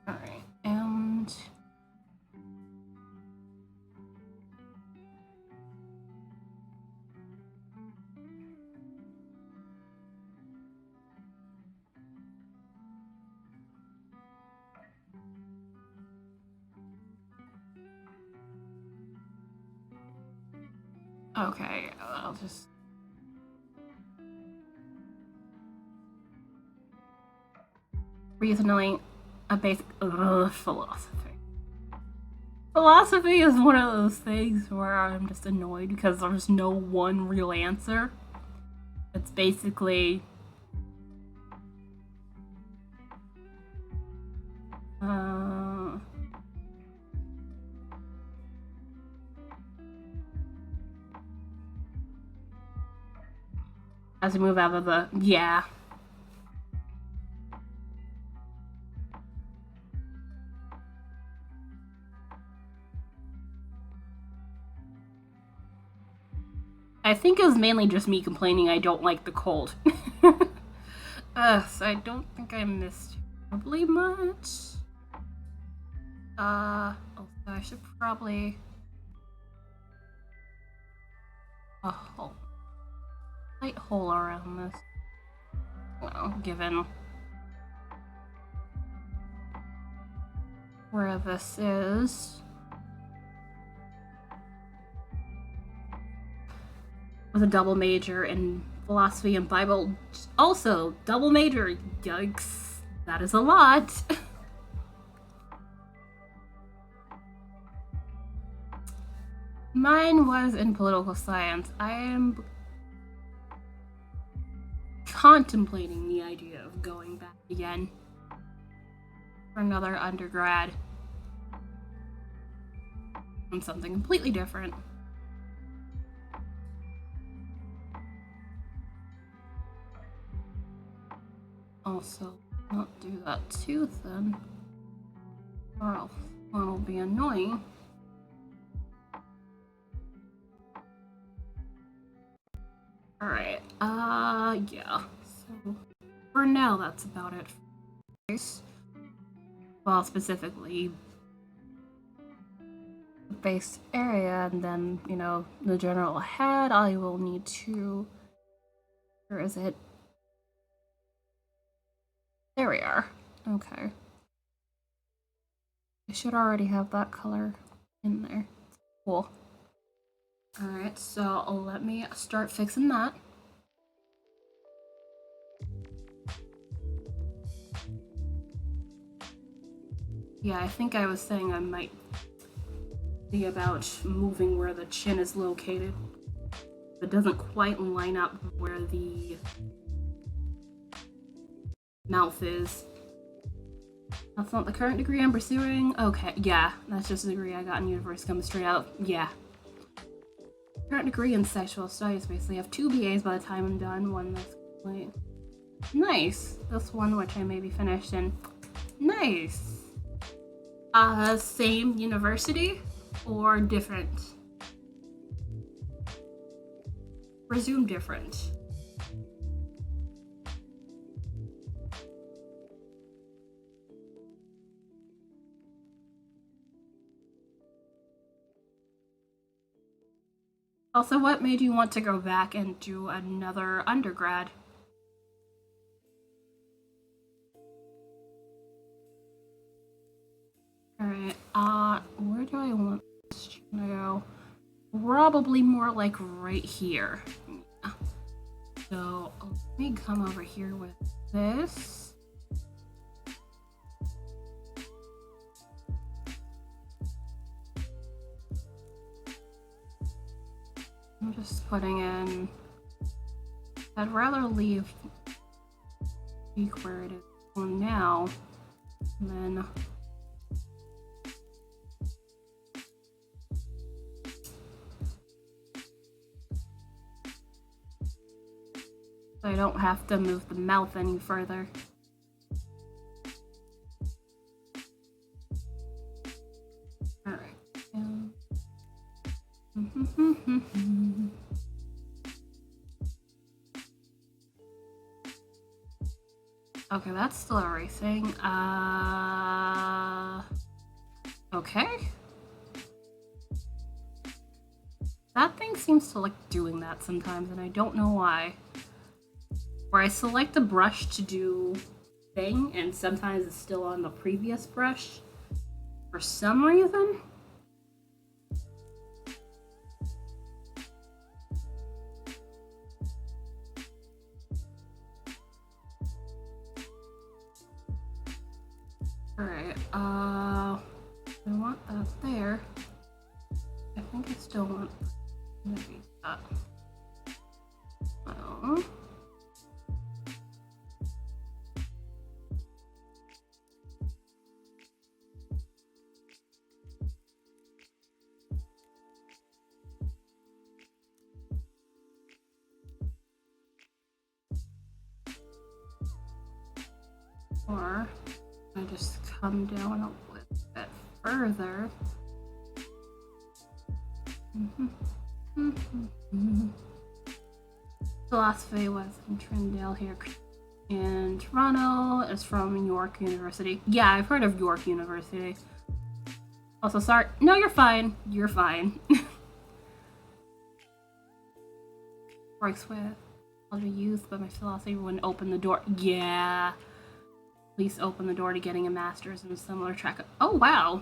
Speaker 1: Alright, and... Okay, I'll just... Reasoning a basic philosophy. Philosophy is one of those things where I'm just annoyed because there's no one real answer. It's basically... As we move out of the... Yeah. I think it was mainly just me complaining I don't like the cold. So I don't think I missed terribly much. Also, I should probably... A hole. Light hole around this. Well, given where this is. With a double major in philosophy and Bible. Also, double major. Yikes. That is a lot. Mine was in political science. I am contemplating the idea of going back again for another undergrad on something completely different. Also, not do that too thin, or else one will be annoying. Alright, yeah. So, for now, that's about it. Well, specifically, the base area, and then, you know, the general head, I will need to... Where is it? There we are. Okay. I should already have that color in there. Cool. Alright, so let me start fixing that. Yeah, I think I was saying I might be about moving where the chin is located. It doesn't quite line up where the mouth is. That's not the current degree I'm pursuing? Okay, yeah, that's just a degree I got in university coming straight out. Yeah. Current degree in sexual studies, basically. I have 2 BAs by the time I'm done, one that's complete. Nice! This one, which I may be finished in. Nice! Same university or different? Presume different. Also, what made you want to go back and do another undergrad? Alright, where do I want this to go? Probably more like right here. Yeah. So, let me come over here with this. I'm just putting in... I'd rather leave where it is for now, and then... So I don't have to move the mouth any further. Alright. Okay, that's still erasing. Okay. That thing seems to like doing that sometimes, and I don't know why. Where I select a brush to do thing, and sometimes it's still on the previous brush for some reason. Alright, I want that there. I think I still want maybe that. Well... Or I just come down a little bit further. Philosophy was in Trindale here in Toronto. It's from York University. Yeah, I've heard of York University. Also, sorry. No, you're fine. You're fine. Works with all the youth, but my philosophy wouldn't open the door. Yeah. Please open the door to getting a master's in a similar track. Oh, wow.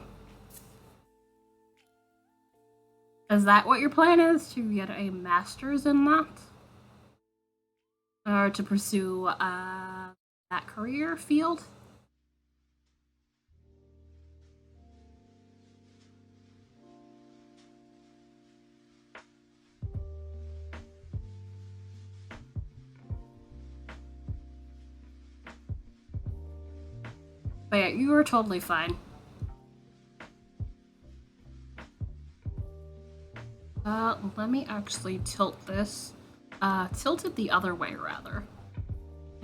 Speaker 1: Is that what your plan is? To get a master's in that? Or to pursue that career field? But yeah, you were totally fine. Let me actually tilt this. Tilt it the other way, rather.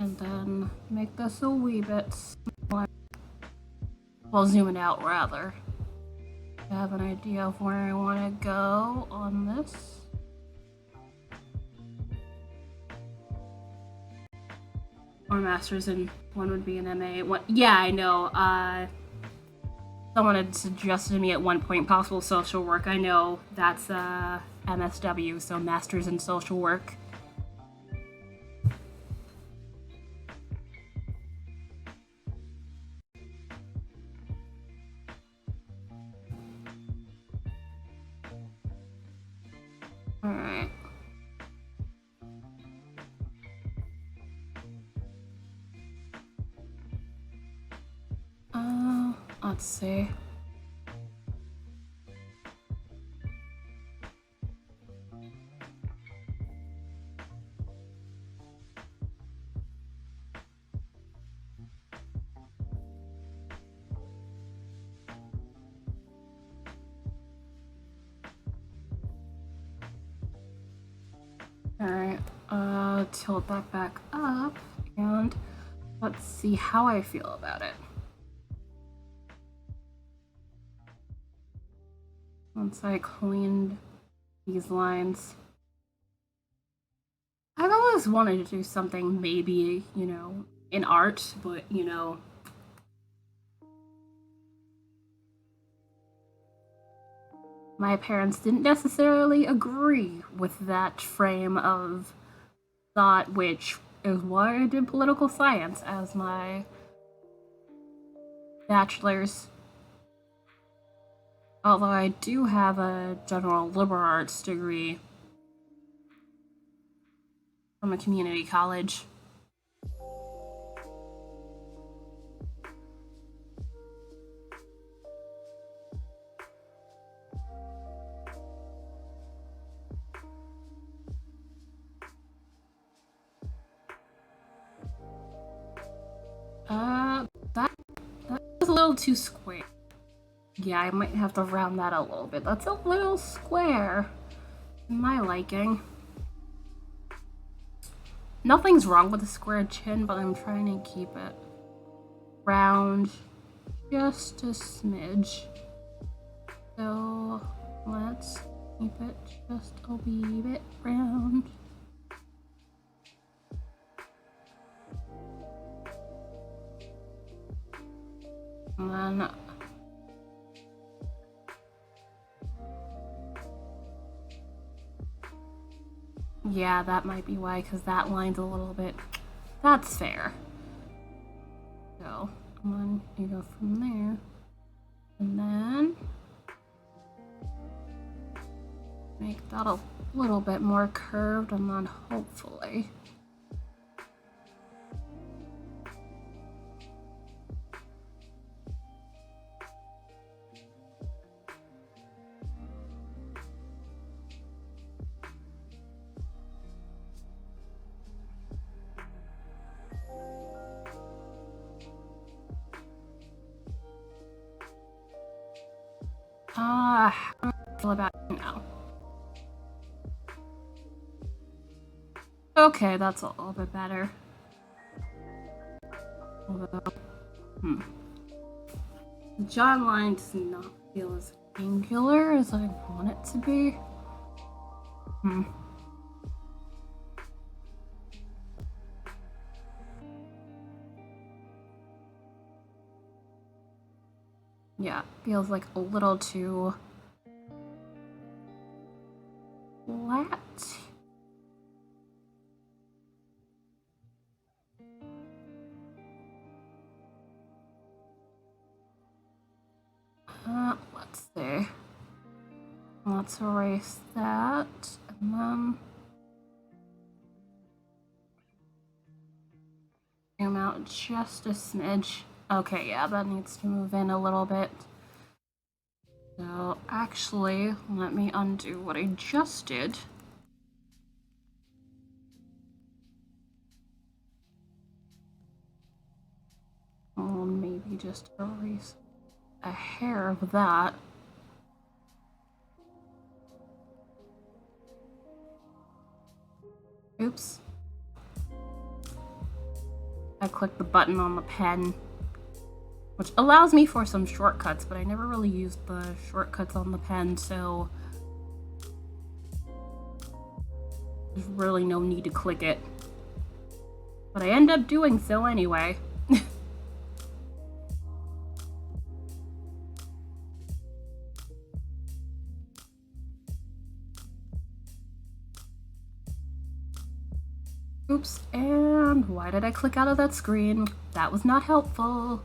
Speaker 1: And then make this a wee bit smaller. Well, zoom it out, rather. I have an idea of where I want to go on this. Or master's in one would be an MA. One, yeah, I know. Someone had suggested to me at one point possible social work. I know that's MSW, so Masters in Social Work. Alright. Let's see. Alright, tilt that back up, and let's see how I feel about it. Once I cleaned these lines. I've always wanted to do something maybe, you know, in art, but, you know, my parents didn't necessarily agree with that frame of thought, which is why I did political science as my bachelor's. Although I do have a general liberal arts degree from a community college. That was a little too square. Yeah, I might have to round that a little bit. That's a little square, in my liking. Nothing's wrong with a square chin, but I'm trying to keep it round just a smidge. So let's keep it just a wee bit round. And then yeah, that might be why, because that line's a little bit... That's fair. So, and then you go from there. And then... make that a little bit more curved, and then hopefully... how do I feel about it now? Okay, that's a little bit better. Although, The jawline does not feel as angular as I want it to be. Yeah, feels like a little too flat. Let's see. Let's erase that, and then zoom out just a smidge. Okay, yeah, that needs to move in a little bit. So actually, let me undo what I just did. I'll maybe just erase a hair of that. Oops. I clicked the button on the pen, which allows me for some shortcuts, but I never really used the shortcuts on the pen, so there's really no need to click it. But I end up doing so anyway. Oops, and why did I click out of that screen? That was not helpful.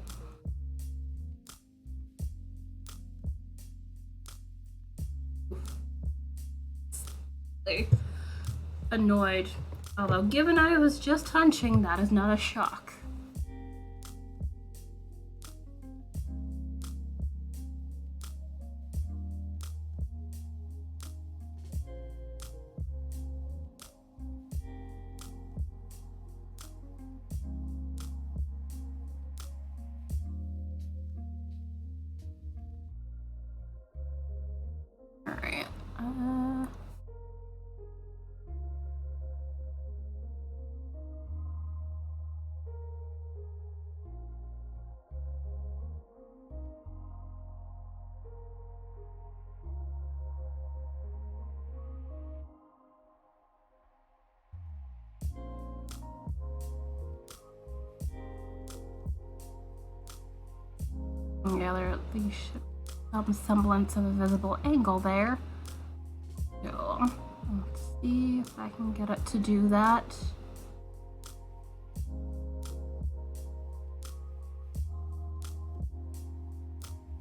Speaker 1: Annoyed. Although, given I was just hunching, that is not a shock. Alright, yeah, there at least should be some semblance of a visible angle there. So, let's see if I can get it to do that.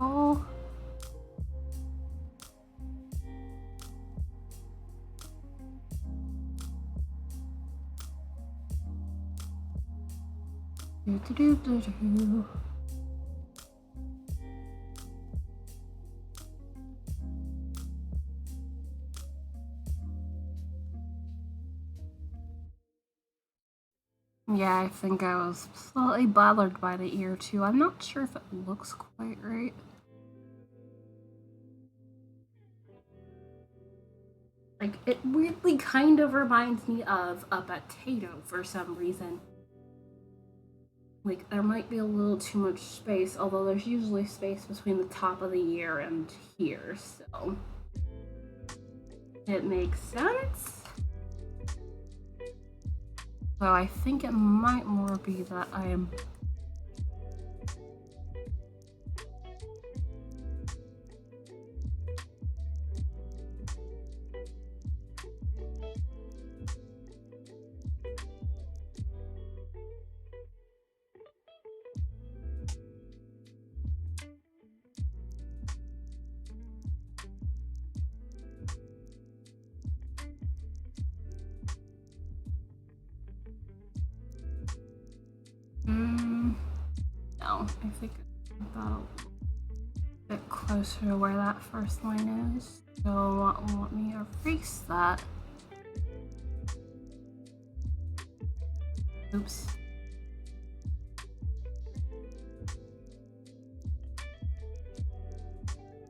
Speaker 1: Oh. Do. Yeah, I think I was slightly bothered by the ear too. I'm not sure if it looks quite right. Like, it weirdly kind of reminds me of a potato for some reason. Like, there might be a little too much space, although there's usually space between the top of the ear and here, so it makes sense. So I think it might more be that I am no, I think about a bit closer to where that first line is. So let me erase that. Oops.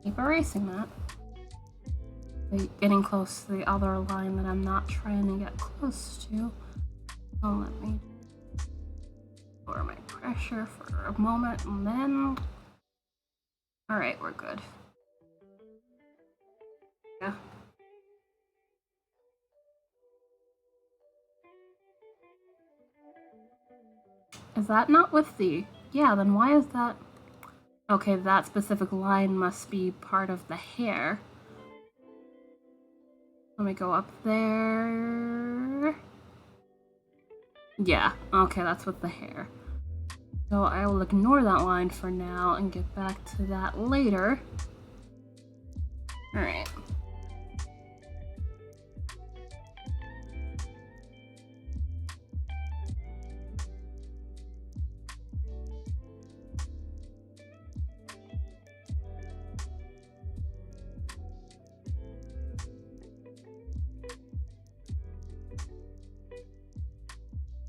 Speaker 1: Keep erasing that. Getting close to the other line that I'm not trying to get close to. So let me lower my pressure for a moment and then... Alright, we're good. Yeah. Is that not with the... Yeah, then why is that... Okay, that specific line must be part of the hair. Let me go up there. Yeah, okay, that's with the hair. So I will ignore that line for now and get back to that later. Alright.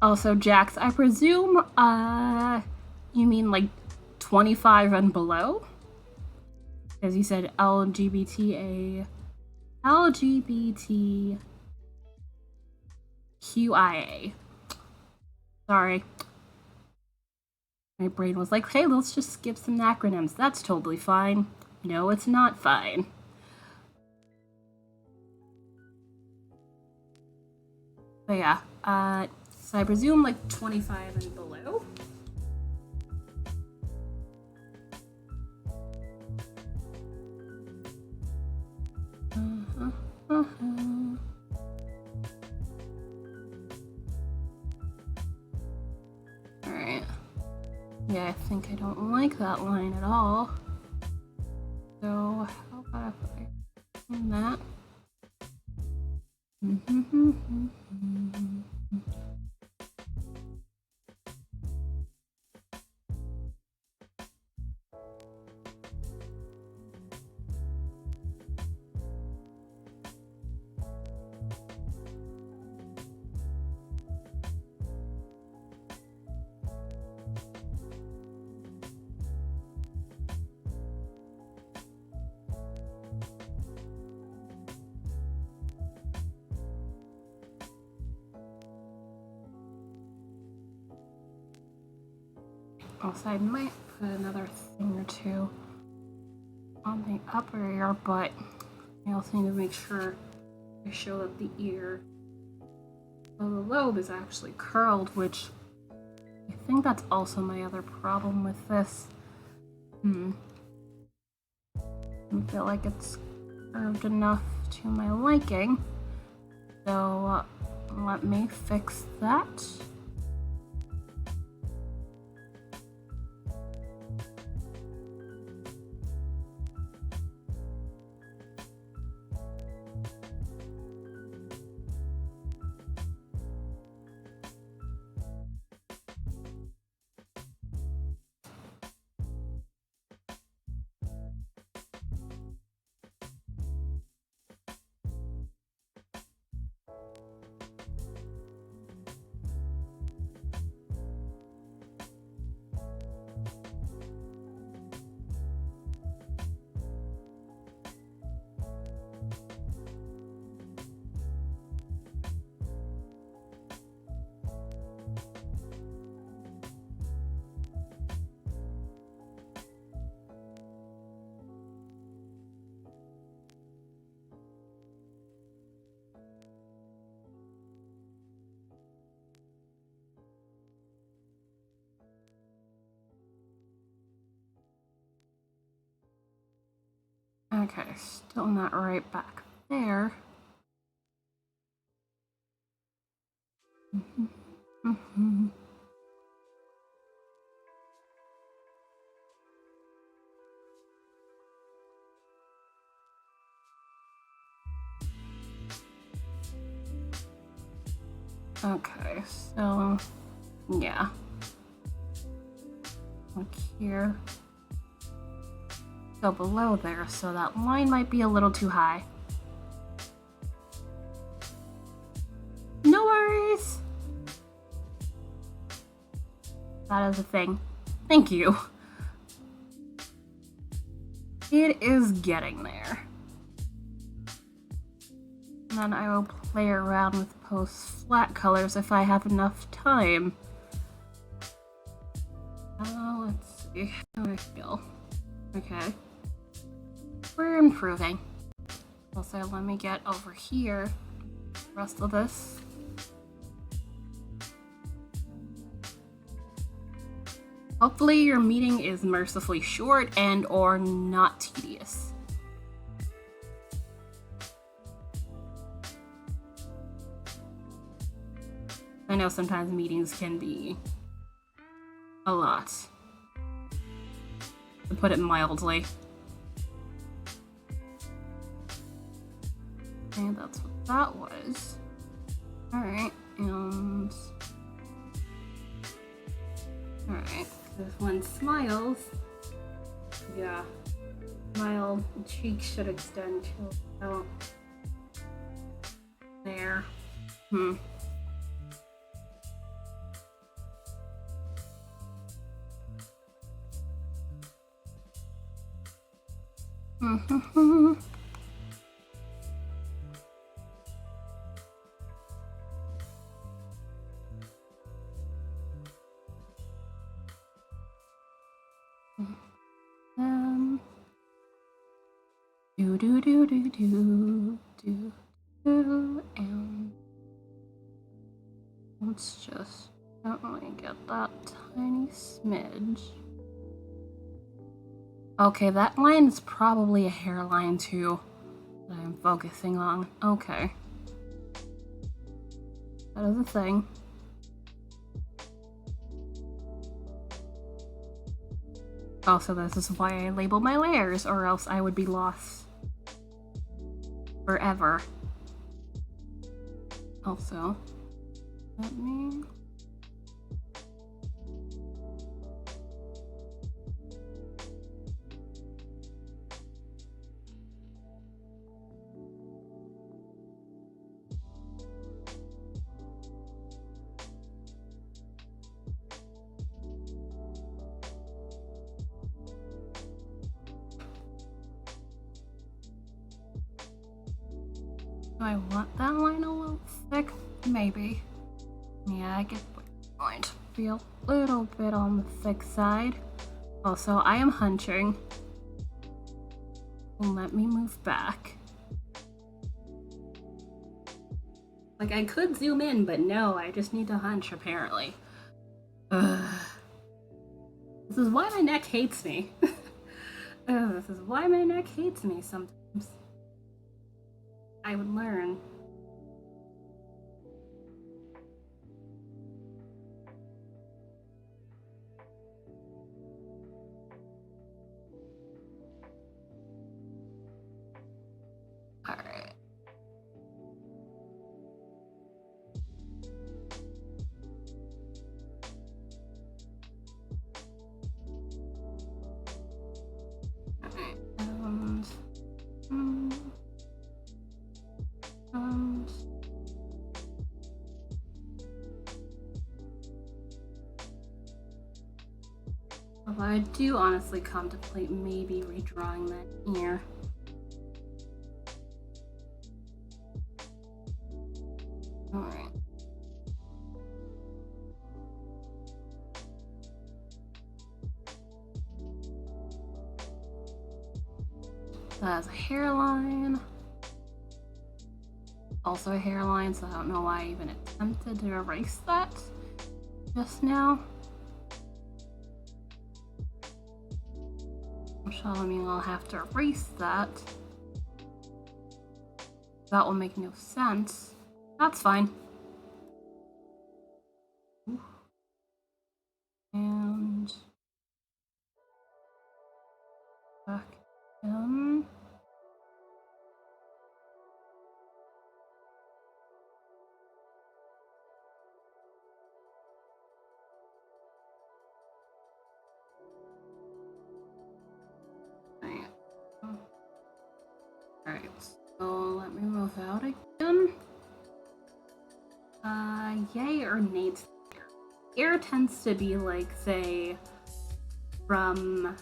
Speaker 1: Also, Jax, I presume, you mean like 25 and below? Because you said LGBTQIA. Sorry. My brain was like, hey, let's just skip some acronyms. That's totally fine. No, it's not fine. But yeah, so I presume like 25 and below. Alright. Yeah, I think I don't like that line at all. So, how about if I do that? Also, I might put another thing or two on the upper ear, but I also need to make sure I show that the ear, well, the lobe is actually curled, which I think that's also my other problem with this. I don't feel like it's curved enough to my liking, so let me fix that. Okay, still not right back there. Okay, so yeah. Look here. Go below there, so that line might be a little too high. No worries! That is a thing. Thank you. It is getting there. And then I will play around with post flat colors if I have enough time. see how I feel. Okay. We're improving. Also, let me get over here. The rest of this. Hopefully your meeting is mercifully short and or not tedious. I know sometimes meetings can be a lot, to put it mildly. And that's what that was. Alright, and... Alright, this one smiles. Yeah. Smile, cheeks should extend to about there. And let's just gently get that tiny smidge. Okay, that line is probably a hairline too that I'm focusing on. Okay. That is a thing. Also, this is why I label my layers, or else I would be lost forever. Also, let me... Do I want that line a little thick? Maybe. Yeah, I get what you're going to be a little bit on the thick side. Also, I am hunching. Let me move back. Like, I could zoom in, but no, I just need to hunch, apparently. Ugh. This is why my neck hates me. This is why my neck hates me sometimes. I would learn. All right. Although I do honestly contemplate maybe redrawing that ear. Alright. That's a hairline. Also a hairline, so I don't know why I even attempted to erase that just now. Which I mean I'll have to erase that. That will make no sense. That's fine. And back in. Alright, so let me move out again. Yay or nay? Air tends to be like, say, from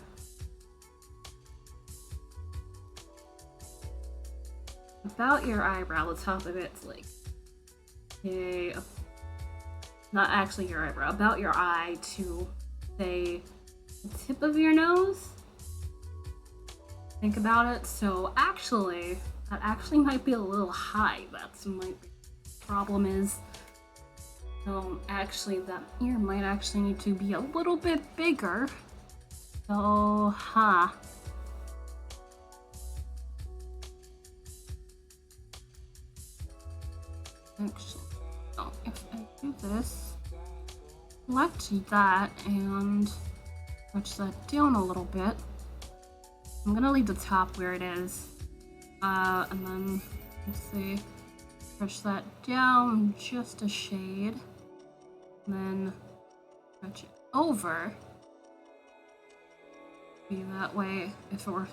Speaker 1: about your eyebrow, the top of it's like, okay, not actually your eyebrow, about your eye to, say, the tip of your nose. Think about it. So actually, that actually might be a little high. That's might be the problem is. Actually, that ear might actually need to be a little bit bigger. So, Actually, if I do this, select that and push that down a little bit. I'm gonna leave the top where it is. And then, let's see, push that down just a shade. And then stretch it over. Be that way if it were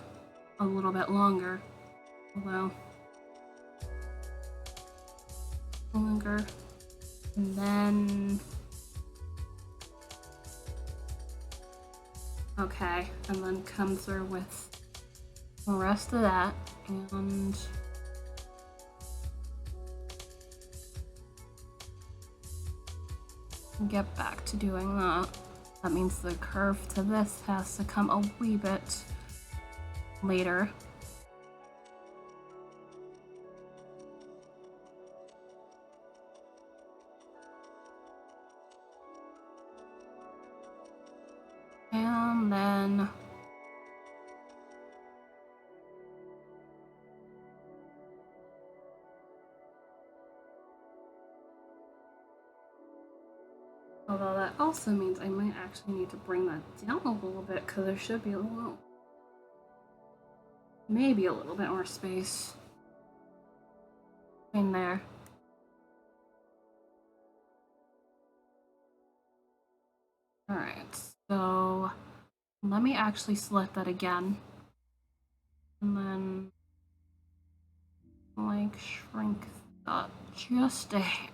Speaker 1: a little bit longer. Although longer. And then okay, and then come through with the rest of that and get back to doing that. That means the curve to this has to come a wee bit later. And then although that also means I might actually need to bring that down a little bit because there should be maybe a little bit more space in there. Alright, so let me actually select that again. And then like shrink that just a hair.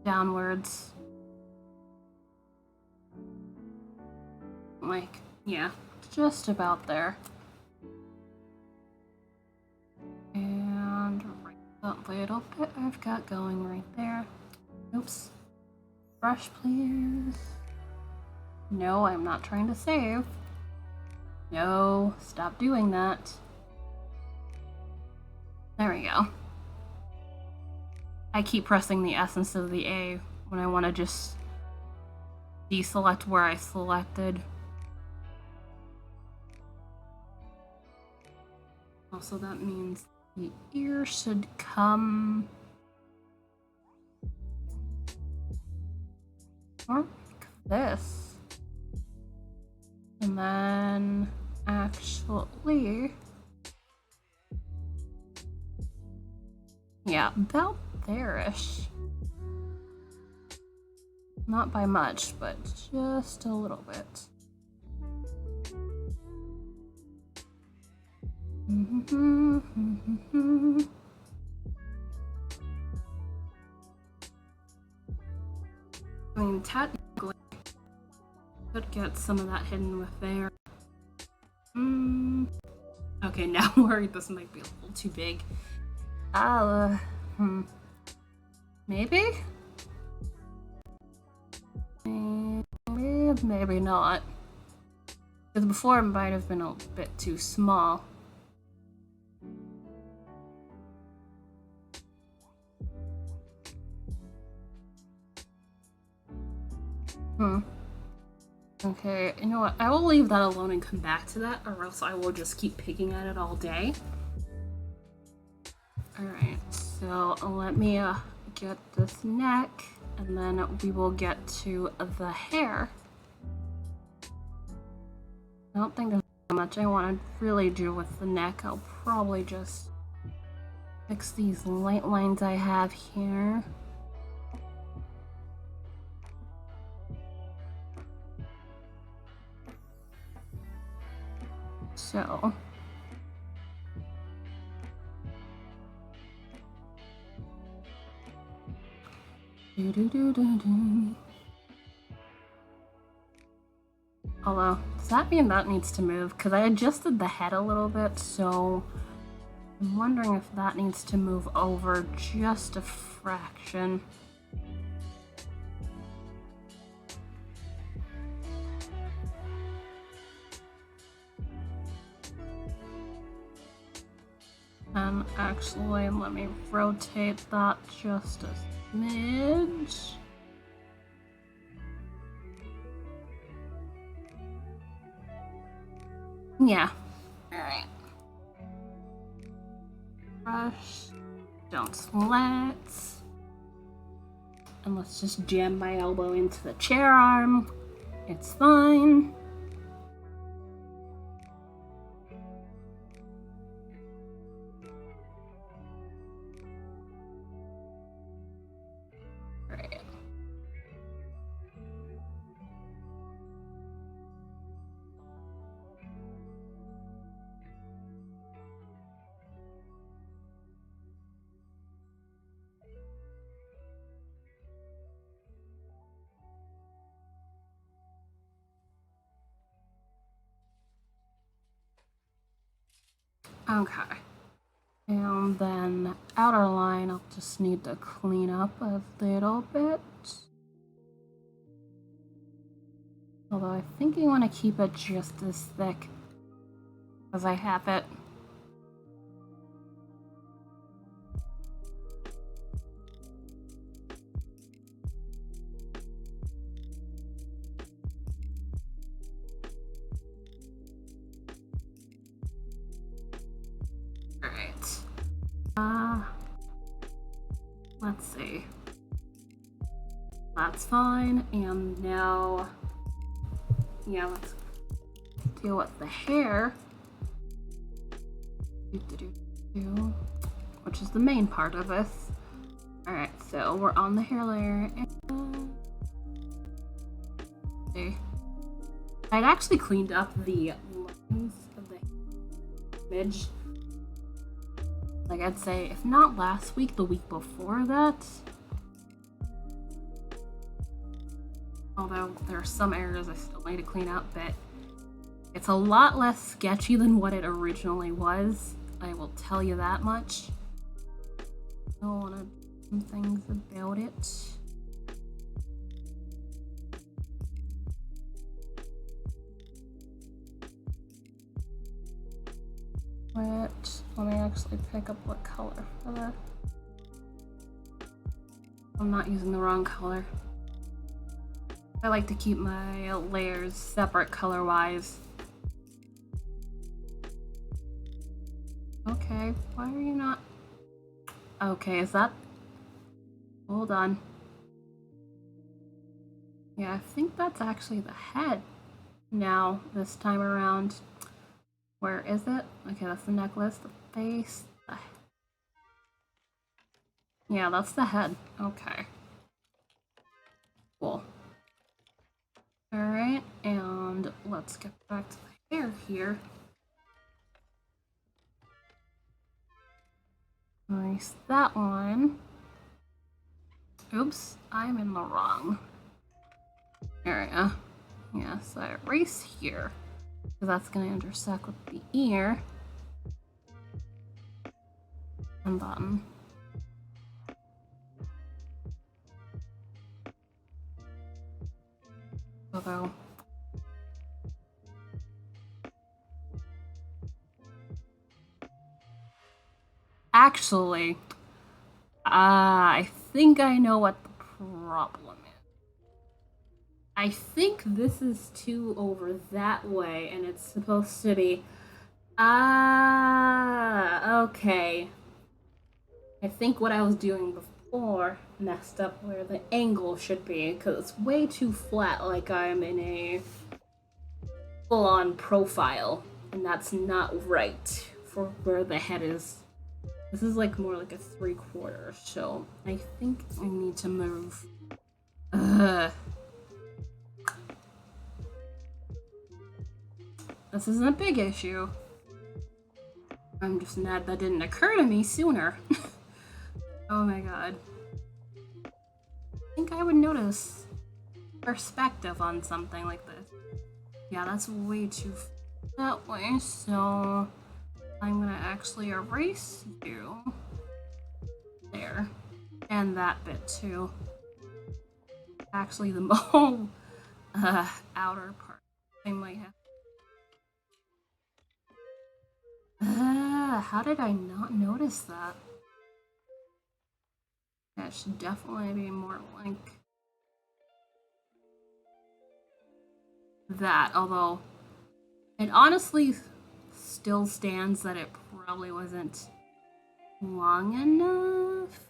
Speaker 1: Downwards. Like, yeah, just about there. And right that little bit I've got going right there. Oops. Brush, please. No, I'm not trying to save. No, stop doing that. There we go. I keep pressing the S instead of the A when I want to just deselect where I selected. Also, that means the ear should come more like this. And then actually, yeah, about there-ish. Not by much, but just a little bit. I mean, technically, I could get some of that hidden with there. Okay, now I'm worried this might be a little too big. Maybe? Maybe not. Because before it might have been a bit too small. Okay, you know what? I will leave that alone and come back to that, or else I will just keep picking at it all day. Alright, so let me get this neck, and then we will get to the hair. I don't think there's much I want to really do with the neck. I'll probably just fix these light lines I have here. So although, does that mean that needs to move? Because I adjusted the head a little bit, so I'm wondering if that needs to move over just a fraction. And actually, let me rotate that just a smidge. Yeah. Alright. Brush. Don't sweat. And let's just jam my elbow into the chair arm. It's fine. Right. Okay. And then outer line, I'll just need to clean up a little bit. Although I think you want to keep it just as thick as I have it. Alright. Let's see. That's fine. And now, yeah, let's deal with the hair. Which is the main part of this. Alright, so we're on the hair layer. And see. I'd actually cleaned up the lines of the image. Like I'd say, if not last week, the week before that. Although there are some areas I still need to clean up, but it's a lot less sketchy than what it originally was. I will tell you that much. I want to do some things about it. Let me actually pick up what color for that. I'm not using the wrong color. I like to keep my layers separate color-wise. Okay, why are you not? Okay, is that? Hold on. Yeah, I think that's actually the head now, this time around. Where is it? Okay, that's the necklace, the face. Yeah, that's the head. Okay. Cool. Alright, and let's get back to the hair here. Erase that one. Oops, I'm in the wrong area. Yeah, so I erase here. So that's going to intersect with the ear. And then although actually, I think I know what the problem is. I think this is too over that way, and it's supposed to be. Okay. I think what I was doing before messed up where the angle should be, because it's way too flat, like I'm in a full-on profile, and that's not right for where the head is. This is like more like a 3/4, so I think I need to move. This isn't a big issue. I'm just mad that didn't occur to me sooner. Oh my god. I think I would notice perspective on something like this. Yeah, that's way too that way, so I'm gonna actually erase you. There. And that bit too. Actually, the whole outer part I might have. Yeah, how did I not notice that? That should definitely be more like that, although it honestly still stands that it probably wasn't long enough.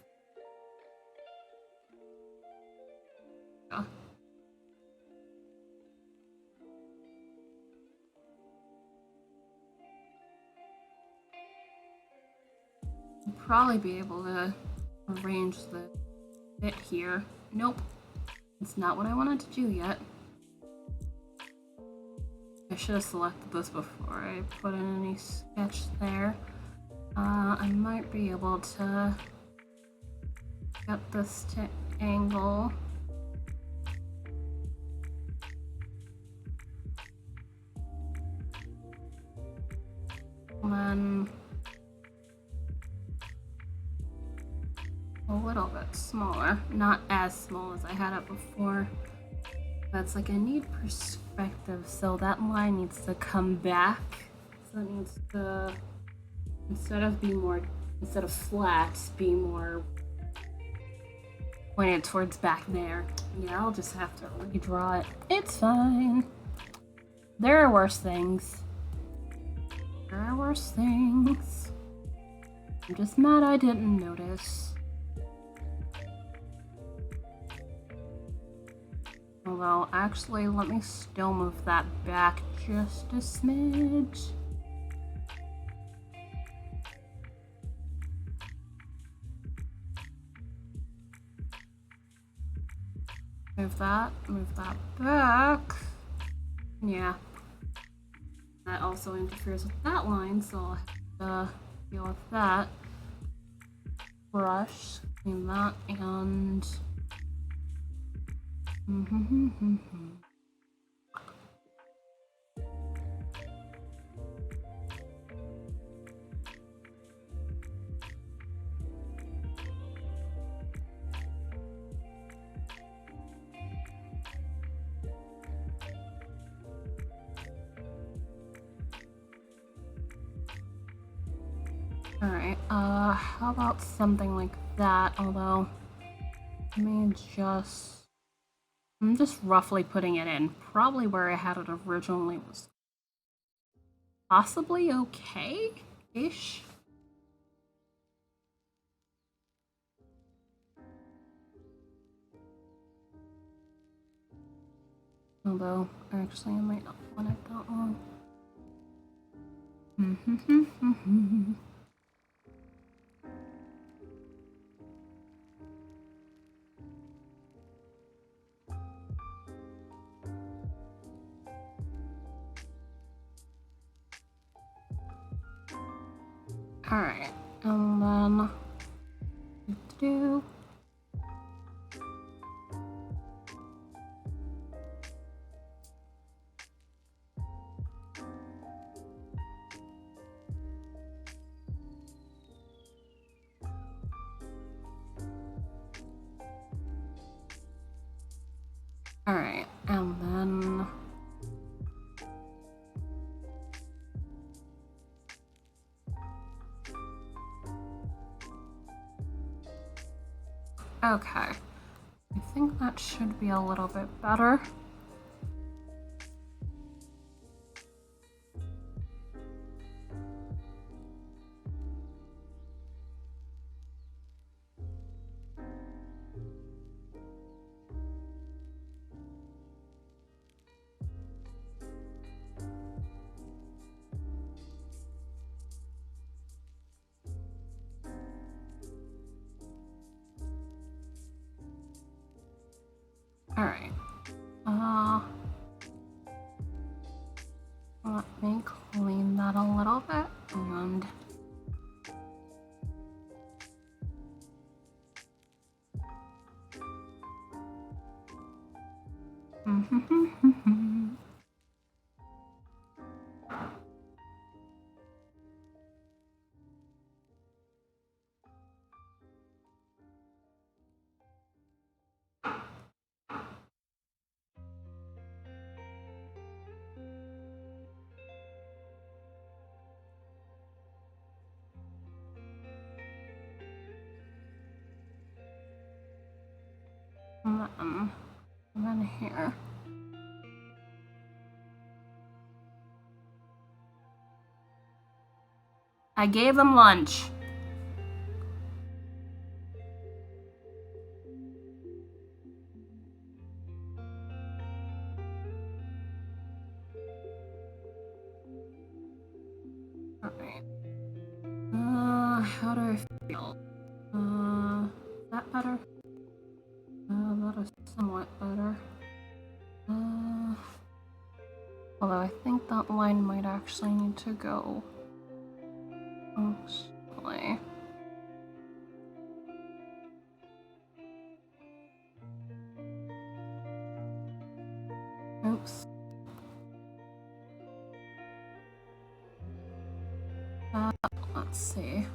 Speaker 1: Oh. I'll probably be able to arrange the bit here. Nope, it's not what I wanted to do yet. I should have selected this before I put in any sketch there. I might be able to get this to angle. And then a little bit smaller, not as small as I had it before. That's like I need perspective, so that line needs to come back. So it needs to, instead of flat, be more pointed towards back there. Yeah, I'll just have to redraw it. It's fine. There are worse things. There are worse things. I'm just mad I didn't notice. Although, actually, let me still move that back just a smidge. Move that back. Yeah. That also interferes with that line, so I'll have to deal with that. Brush, clean that, and... Alright, how about something like that, although, I'm just roughly putting it in. Probably where I had it originally was possibly okay-ish. Although, actually, I might not want it that long. Alright, and then do Alright, and then okay. I think that should be a little bit better. Alright. Let me clean that a little bit and then here. I gave them lunch. Alright. How do I feel? Is that better? That is somewhat better. Although I think that line might actually need to go. Actually. Oops. Let's see.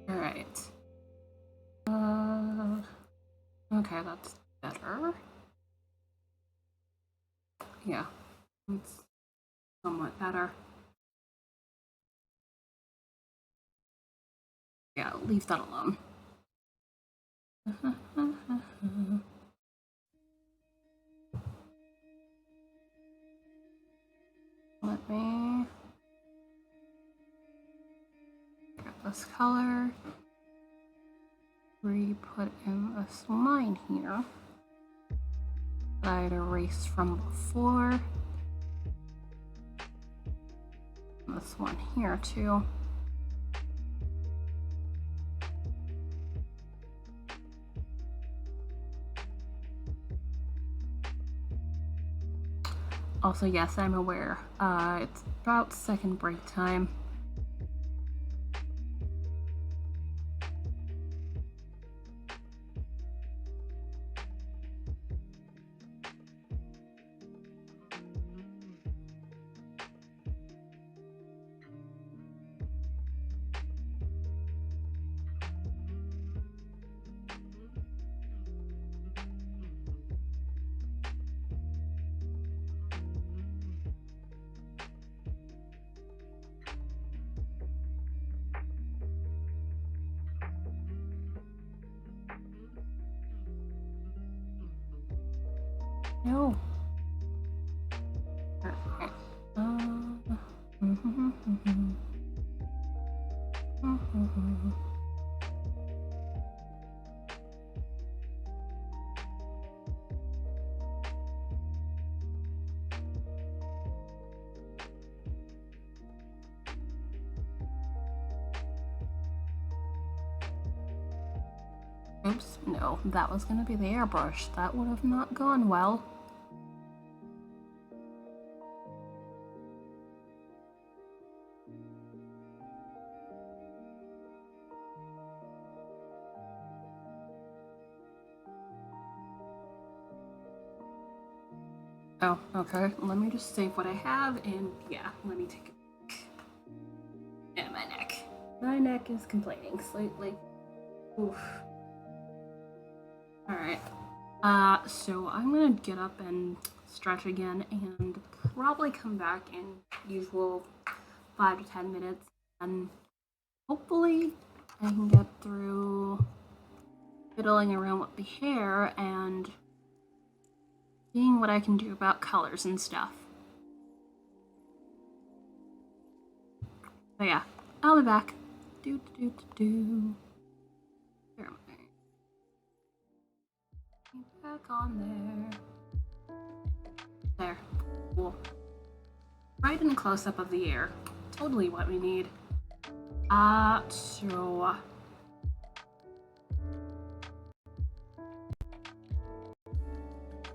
Speaker 1: Alright. Okay, that's better. Yeah, it's somewhat better. Yeah, leave that alone. Let me get this color. Re-put in this line here that I'd erased from before. And this one here too. Also, yes, I'm aware. It's about second break time. No. Okay. Oops, no, that was gonna be the airbrush. That would have not gone well. Oh, okay. Let me just save what I have, and yeah, let me take a look. And my neck. My neck is complaining slightly. Oof. Alright. So I'm gonna get up and stretch again, and probably come back in usual 5 to 10 minutes, and hopefully I can get through fiddling around with the hair and seeing what I can do about colors and stuff. But yeah, I'll be back. Where am I? Back on there. There. Cool. Right in close-up of the ear. Totally what we need. So...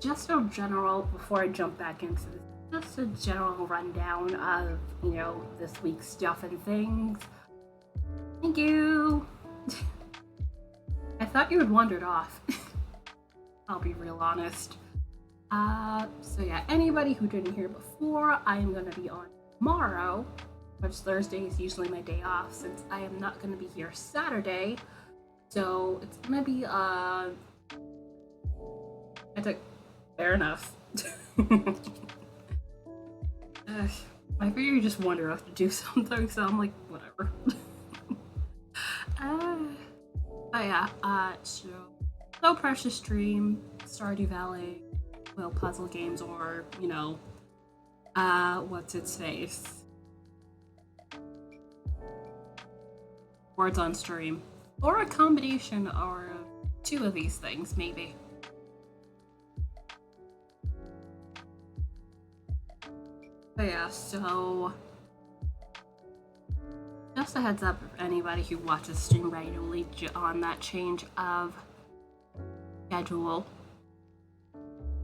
Speaker 1: just a general, before I jump back into this, just a general rundown of, you know, this week's stuff and things. Thank you! I thought you had wandered off. I'll be real honest. So yeah, anybody who didn't hear before, I am going to be on tomorrow, which Thursday is usually my day off, since I am not going to be here Saturday. So it's going to be, fair enough. I figure you just wander off to do something, so I'm like, whatever. But yeah, so Precious Dream, Stardew Valley, well, puzzle games, or, you know, what's its face? Words on stream. Or a combination or two of these things, maybe. But yeah, so just a heads up for anybody who watches stream regularly on that change of schedule.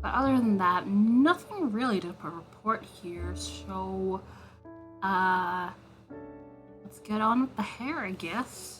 Speaker 1: But other than that, nothing really to report here, so let's get on with the hair, I guess.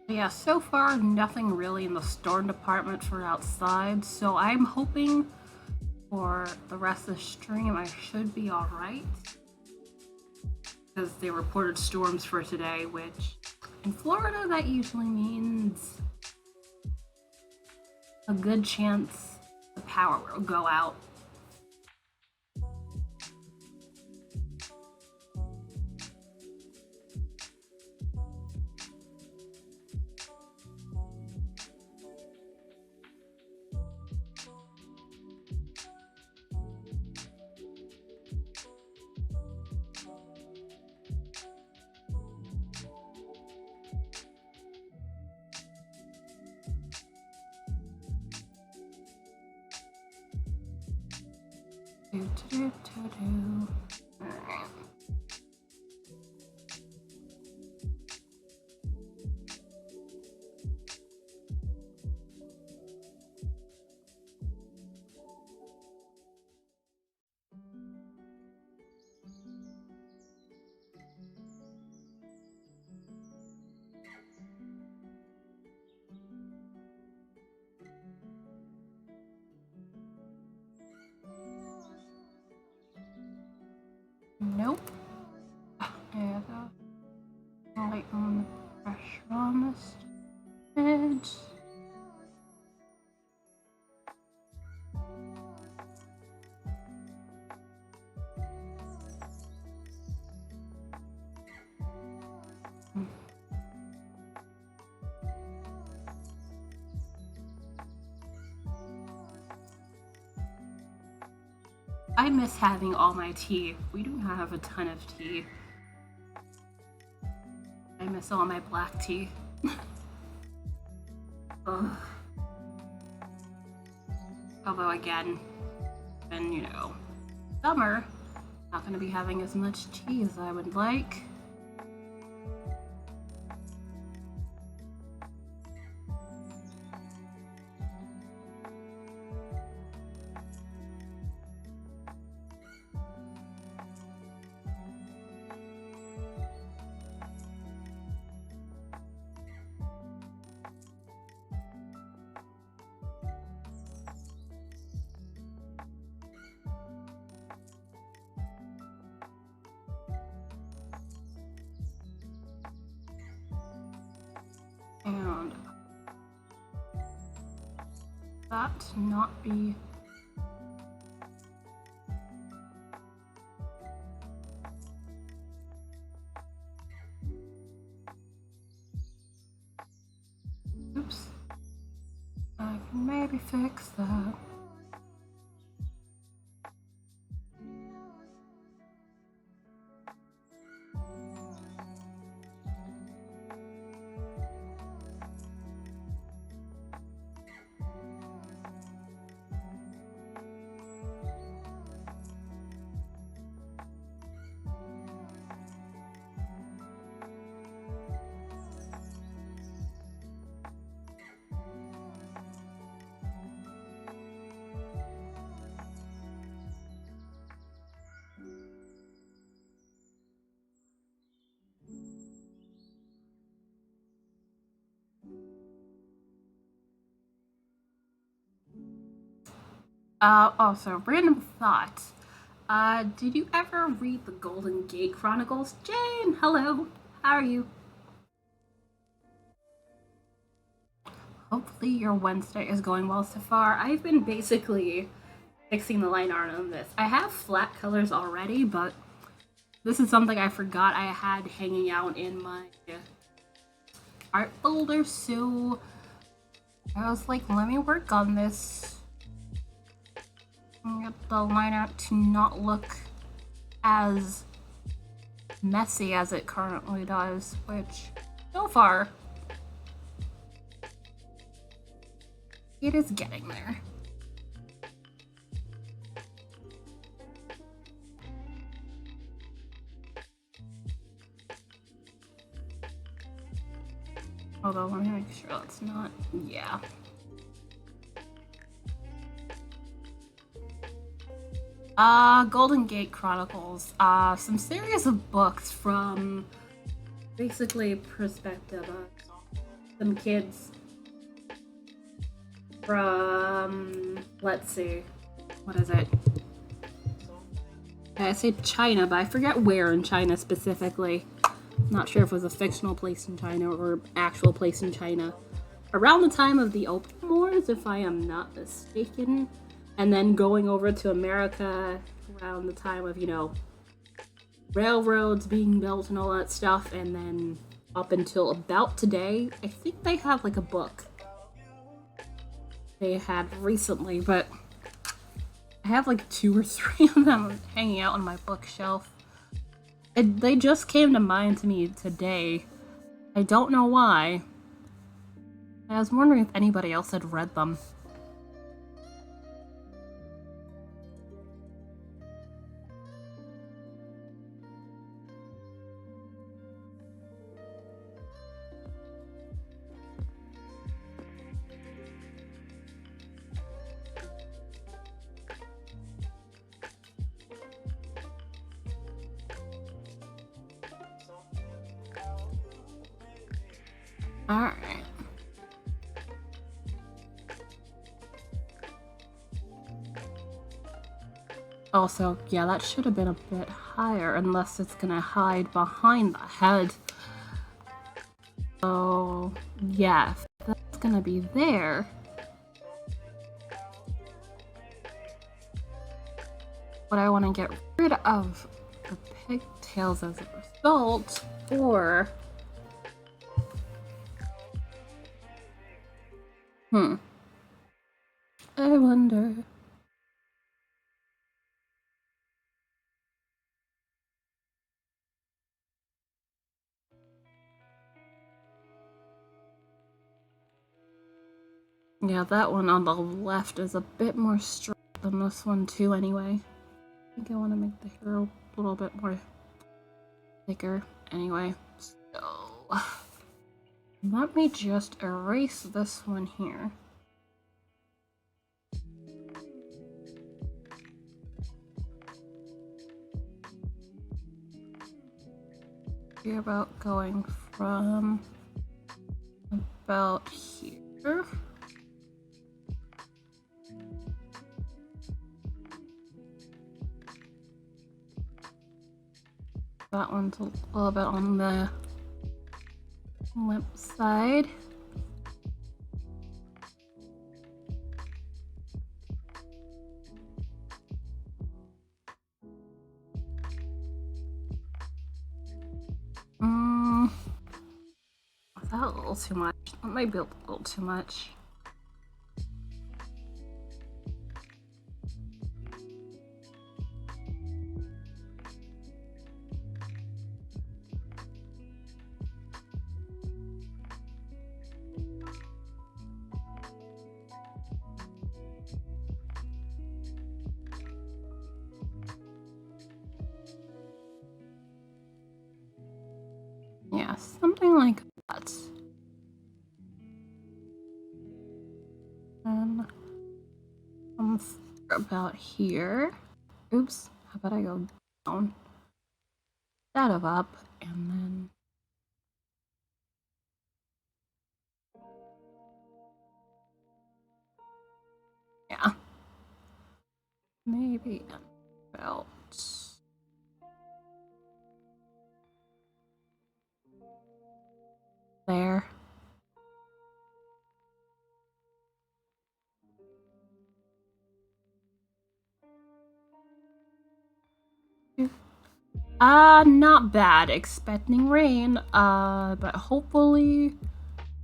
Speaker 1: Yeah, so far nothing really in the store department for outside, so I'm hoping for the rest of the stream I should be alright. Because they reported storms for today, which in Florida that usually means a good chance the power will go out. Nope. Yeah, the light on the pressure on this edge. I miss having all my tea. We do have a ton of tea. I miss all my black tea. Although again, when, you know, summer, not going to be having as much tea as I would like. And that not be oops. I can maybe fix that. Also, random thought. Did you ever read the Golden Gate Chronicles? Jane, hello. How are you? Hopefully your Wednesday is going well so far. I've been basically fixing the line art on this. I have flat colors already, but this is something I forgot I had hanging out in my art folder, so I was like, let me work on this. Get the line art to not look as messy as it currently does, which so far it is getting there. Although, let me make sure that's not, yeah. Golden Gate Chronicles, some series of books from basically perspective of some kids from, let's see, what is it? I say China, but I forget where in China specifically. Not sure if it was a fictional place in China or actual place in China. Around the time of the Opium Wars, if I am not mistaken. And then going over to America around the time of, you know, railroads being built and all that stuff. And then up until about today, I think they have like a book they had recently, but I have like 2 or 3 of them hanging out on my bookshelf. They just came to mind to me today. I don't know why. I was wondering if anybody else had read them. Alright. Also, yeah, that should have been a bit higher, unless it's gonna hide behind the head. So, yeah, if that's gonna be there. But I want to get rid of the pigtails as a result, or I wonder. Yeah, that one on the left is a bit more straight than this one too anyway. I think I want to make the hair a little bit more thicker anyway. So, let me just erase this one here. We're about going from about here. That one's a little bit on the lip side. that a little too much? That might be a little too much. Yeah, something like that. About here. Oops, how about I go down? That up, and then yeah, maybe about there. Not bad. Expecting rain, but hopefully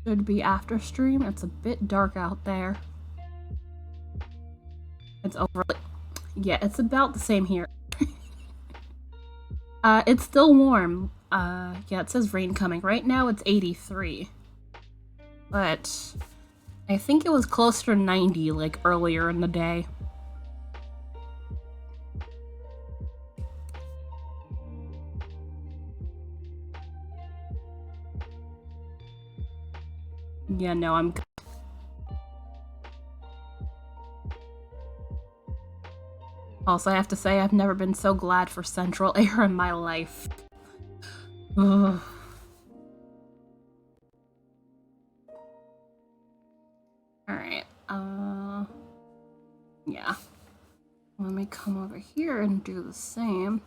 Speaker 1: should be after stream. It's a bit dark out there. It's over. Yeah, it's about the same here. It's still warm. Yeah, it says rain coming. Right now it's 83. But I think it was closer to 90, like, earlier in the day. Yeah, no, I'm good. Also, I have to say, I've never been so glad for central air in my life. Ugh. Alright, yeah. Let me come over here and do the same.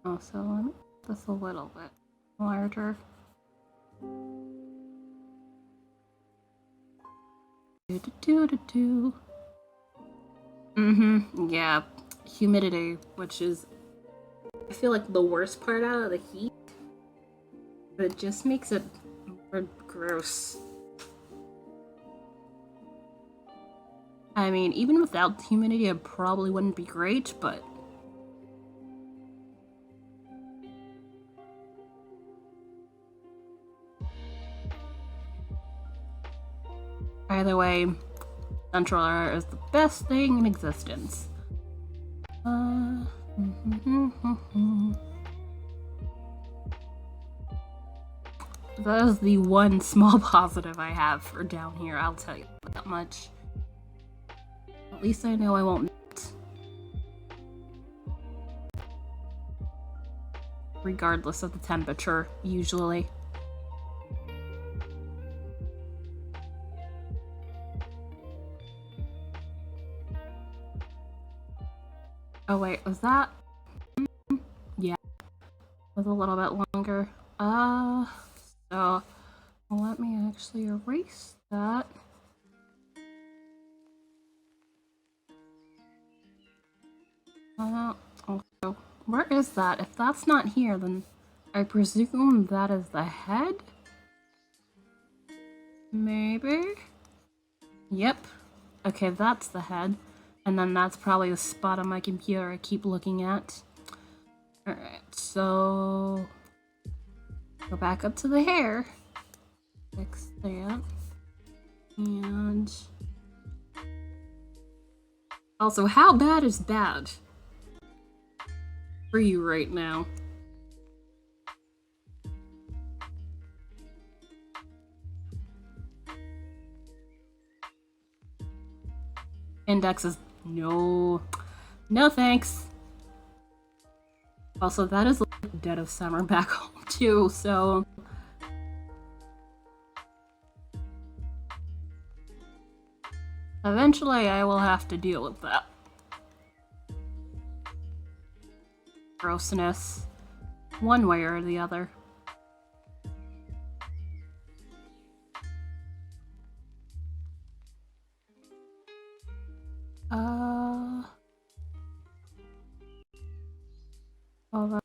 Speaker 1: Also, let me make this a little bit larger. Yeah. Humidity, which is, I feel like, the worst part out of the heat. But it just makes it more gross. I mean, even without humidity, it probably wouldn't be great, but either way, central air is the best thing in existence. That is the one small positive I have for down here, I'll tell you that much. At least I know I won't melt. Regardless of the temperature, usually. Oh wait, was that? Yeah, it was a little bit longer. So let me actually erase that. Also, where is that? If that's not here, then I presume that is the head? Maybe? Yep. Okay, that's the head. And then that's probably the spot on my computer I keep looking at. Alright, so go back up to the hair. Fix that. And also, how bad is bad for you right now? Index is no thanks. Also, that is like dead of summer back home too, so eventually I will have to deal with that grossness one way or the other. All right.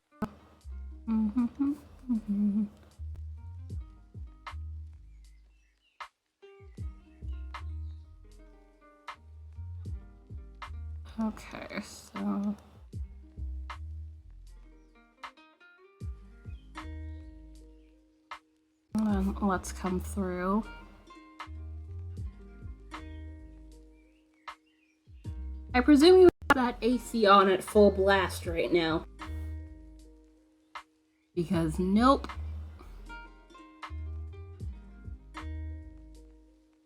Speaker 1: Okay, so let's come through. I presume you have that AC on at full blast right now. Because nope.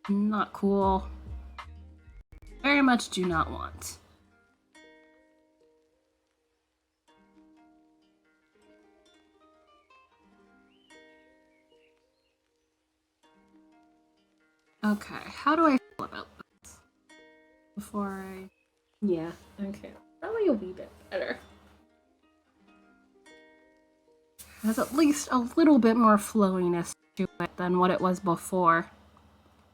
Speaker 1: Not cool. Very much do not want. Okay, how do I feel about this? Before I... Yeah, okay. Probably a wee bit better. Has at least a little bit more flowiness to it than what it was before.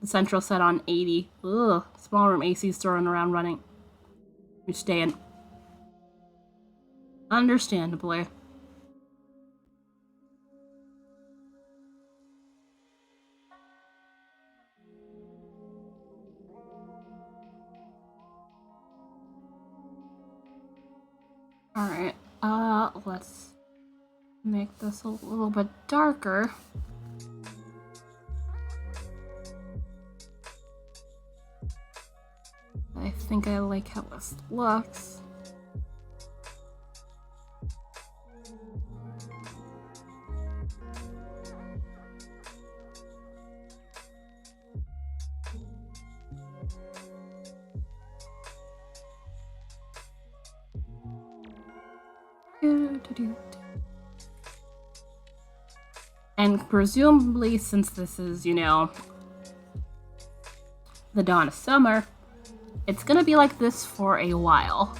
Speaker 1: The central set on 80. Ugh, small room AC's throwing around running. You're staying. Understandably. Alright, let's make this a little bit darker. I think I like how this looks. And presumably, since this is, you know, the dawn of summer, it's gonna be like this for a while.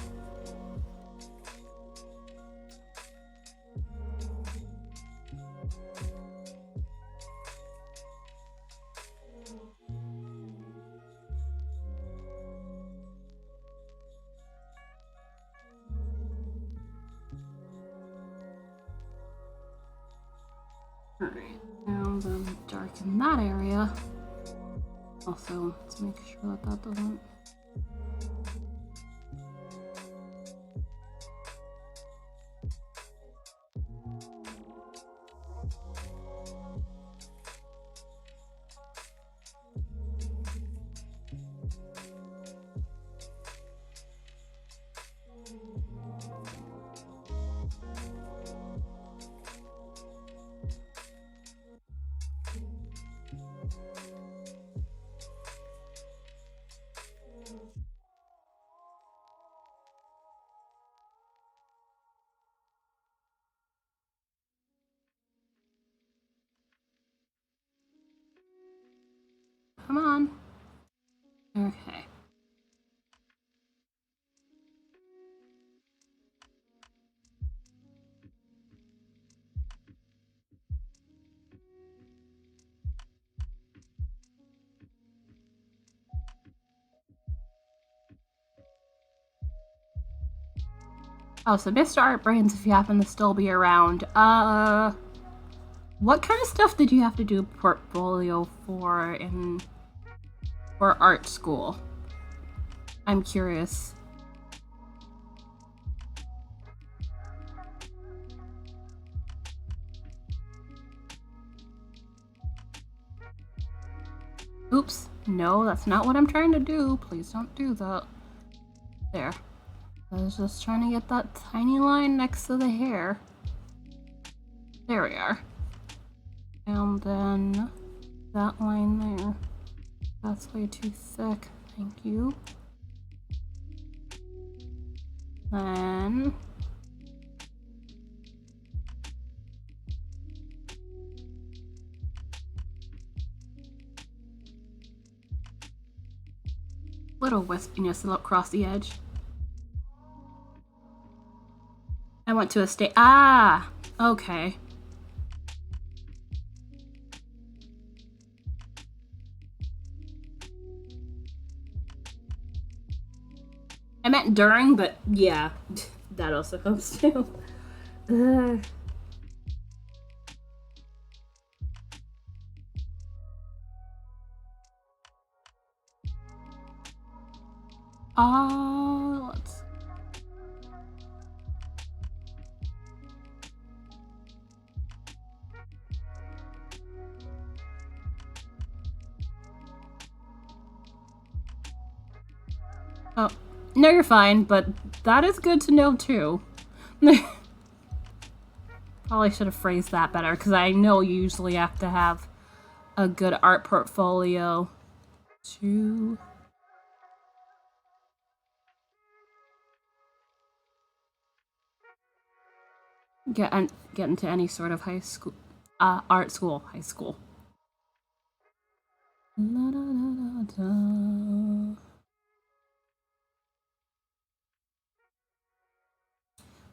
Speaker 1: Alright, now then darken that area. Also, let's make sure that that doesn't... Come on. Okay. Oh, so Mr. Art Brains, if you happen to still be around, what kind of stuff did you have to do portfolio for art school? I'm curious. Oops, no, that's not what I'm trying to do. Please don't do that. There. I was just trying to get that tiny line next to the hair. There we are. And then that line there. That's way too thick. Thank you. Then little wispiness across the edge. I went to a state. Ah, okay. I meant during, but yeah, that also comes too. Let's Oh, no, you're fine, but that is good to know too. Probably should have phrased that better, because I know you usually have to have a good art portfolio to get into any sort of high school, art school, high school. La, da, da, da, da.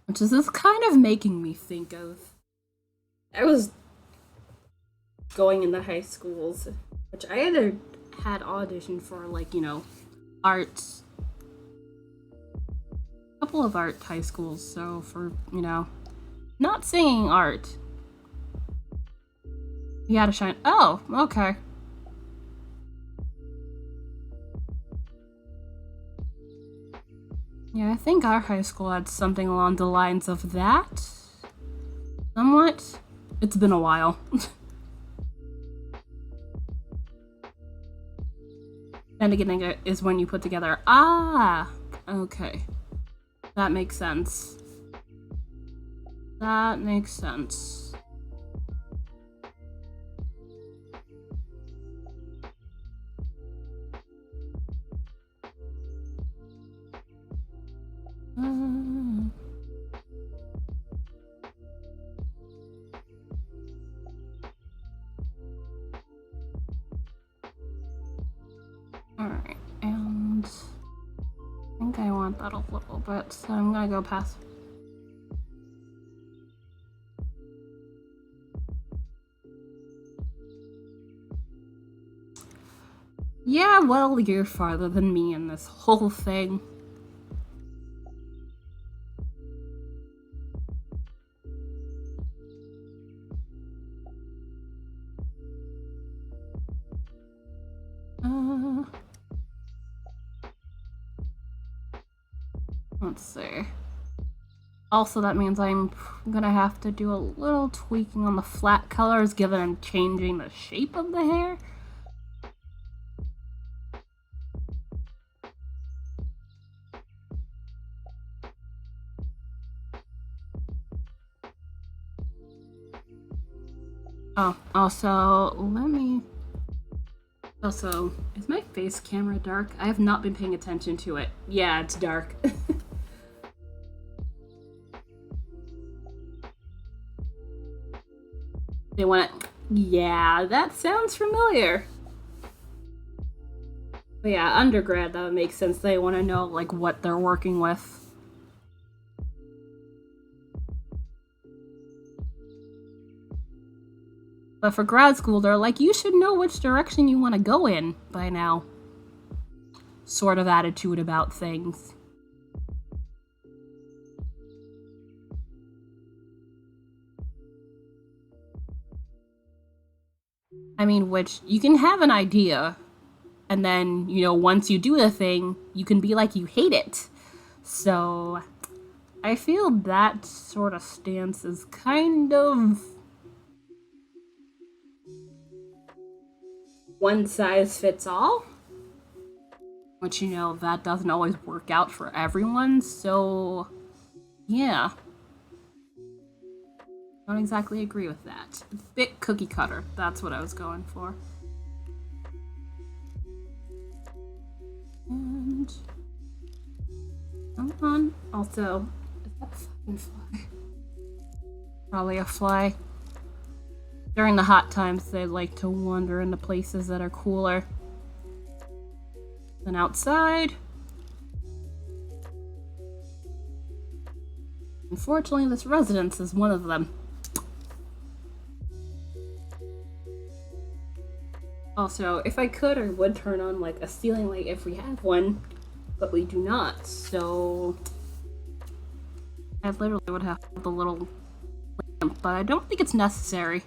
Speaker 1: Which is this kind of making me think of. I was going in the high schools, which I either had auditioned for, like, you know, arts, a couple of art high schools, so for, you know, not singing art. You had to shine. Oh, okay. Yeah, I think our high school had something along the lines of that. Somewhat. It's been a while. Then again, is when you put together. Ah! Okay. That makes sense. That makes sense. Alright, and I think I want that a little bit, so I'm gonna go past. Yeah, well, you're farther than me in this whole thing. Let's see. Also, that means I'm gonna have to do a little tweaking on the flat colors given I'm changing the shape of the hair. Oh, also, let me... Also, is my face camera dark? I have not been paying attention to it. Yeah, it's dark. They want it. Yeah, that sounds familiar. But yeah, undergrad, that would make sense. They want to know, like, what they're working with. But for grad school, they're like, you should know which direction you want to go in by now. Sort of attitude about things. I mean, which you can have an idea, and then, you know, once you do the thing, you can be like, you hate it. So, I feel that sort of stance is kind of one size fits all. Which, you know, that doesn't always work out for everyone, so yeah. Don't exactly agree with that. A bit cookie cutter, that's what I was going for. And come on. Also, is that a fucking fly? Probably a fly. During the hot times, they like to wander into places that are cooler than outside. Unfortunately, this residence is one of them. Also, if I could, I would turn on like a ceiling light if we have one, but we do not, so I literally would have the little lamp, but I don't think it's necessary.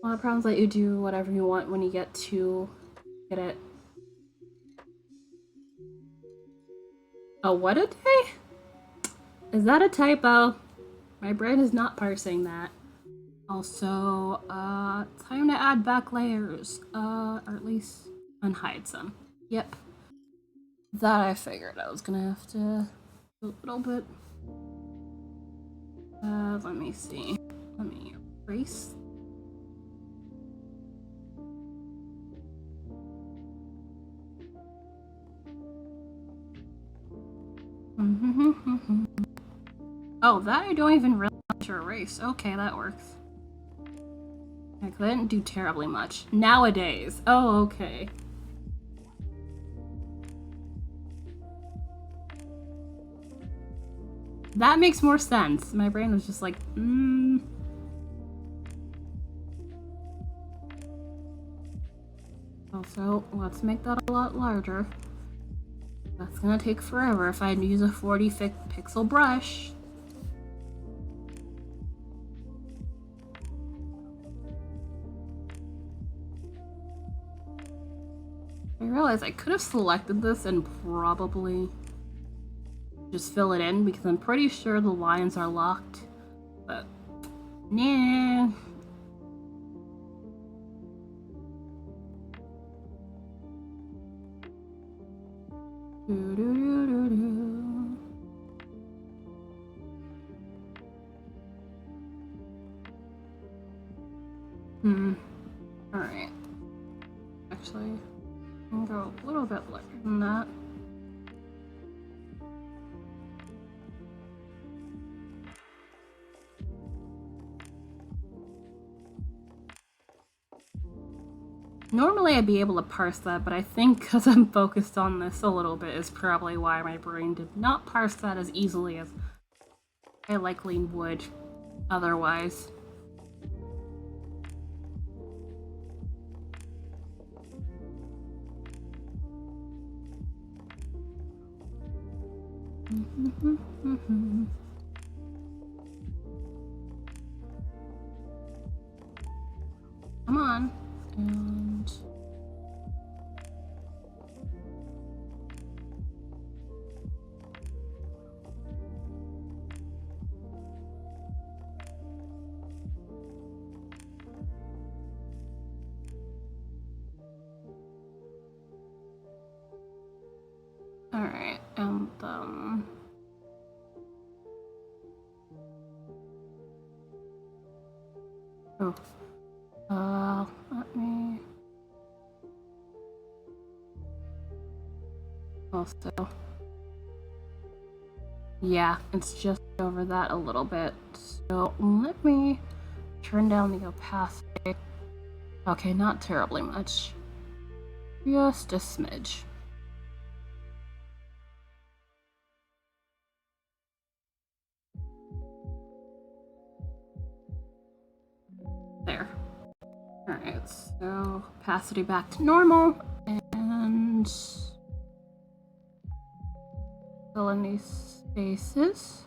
Speaker 1: A lot of problems let you do whatever you want when you get it. Oh, what a day? Is that a typo? My brain is not parsing that. Also, time to add back layers, or at least unhide some. Yep. That I figured I was gonna have to do a little bit. Let me see. Let me erase. Oh, that I don't even really want to erase. Okay, that works. Like, that didn't do terribly much. Nowadays. Oh, okay. That makes more sense. My brain was just like, Also, let's make that a lot larger. That's gonna take forever if I use a 40 pixel brush. I realized I could have selected this and probably just fill it in because I'm pretty sure the lines are locked, but nah. Alright. Actually, I'll go a little bit lighter than that. Normally I'd be able to parse that, but I think because I'm focused on this a little bit is probably why my brain did not parse that as easily as I likely would otherwise. Come on. And alright, and let me also, yeah, it's just over that a little bit, so let me turn down the opacity. Okay, not terribly much, just a smidge. There. Alright, so opacity back to normal, and fill in these spaces.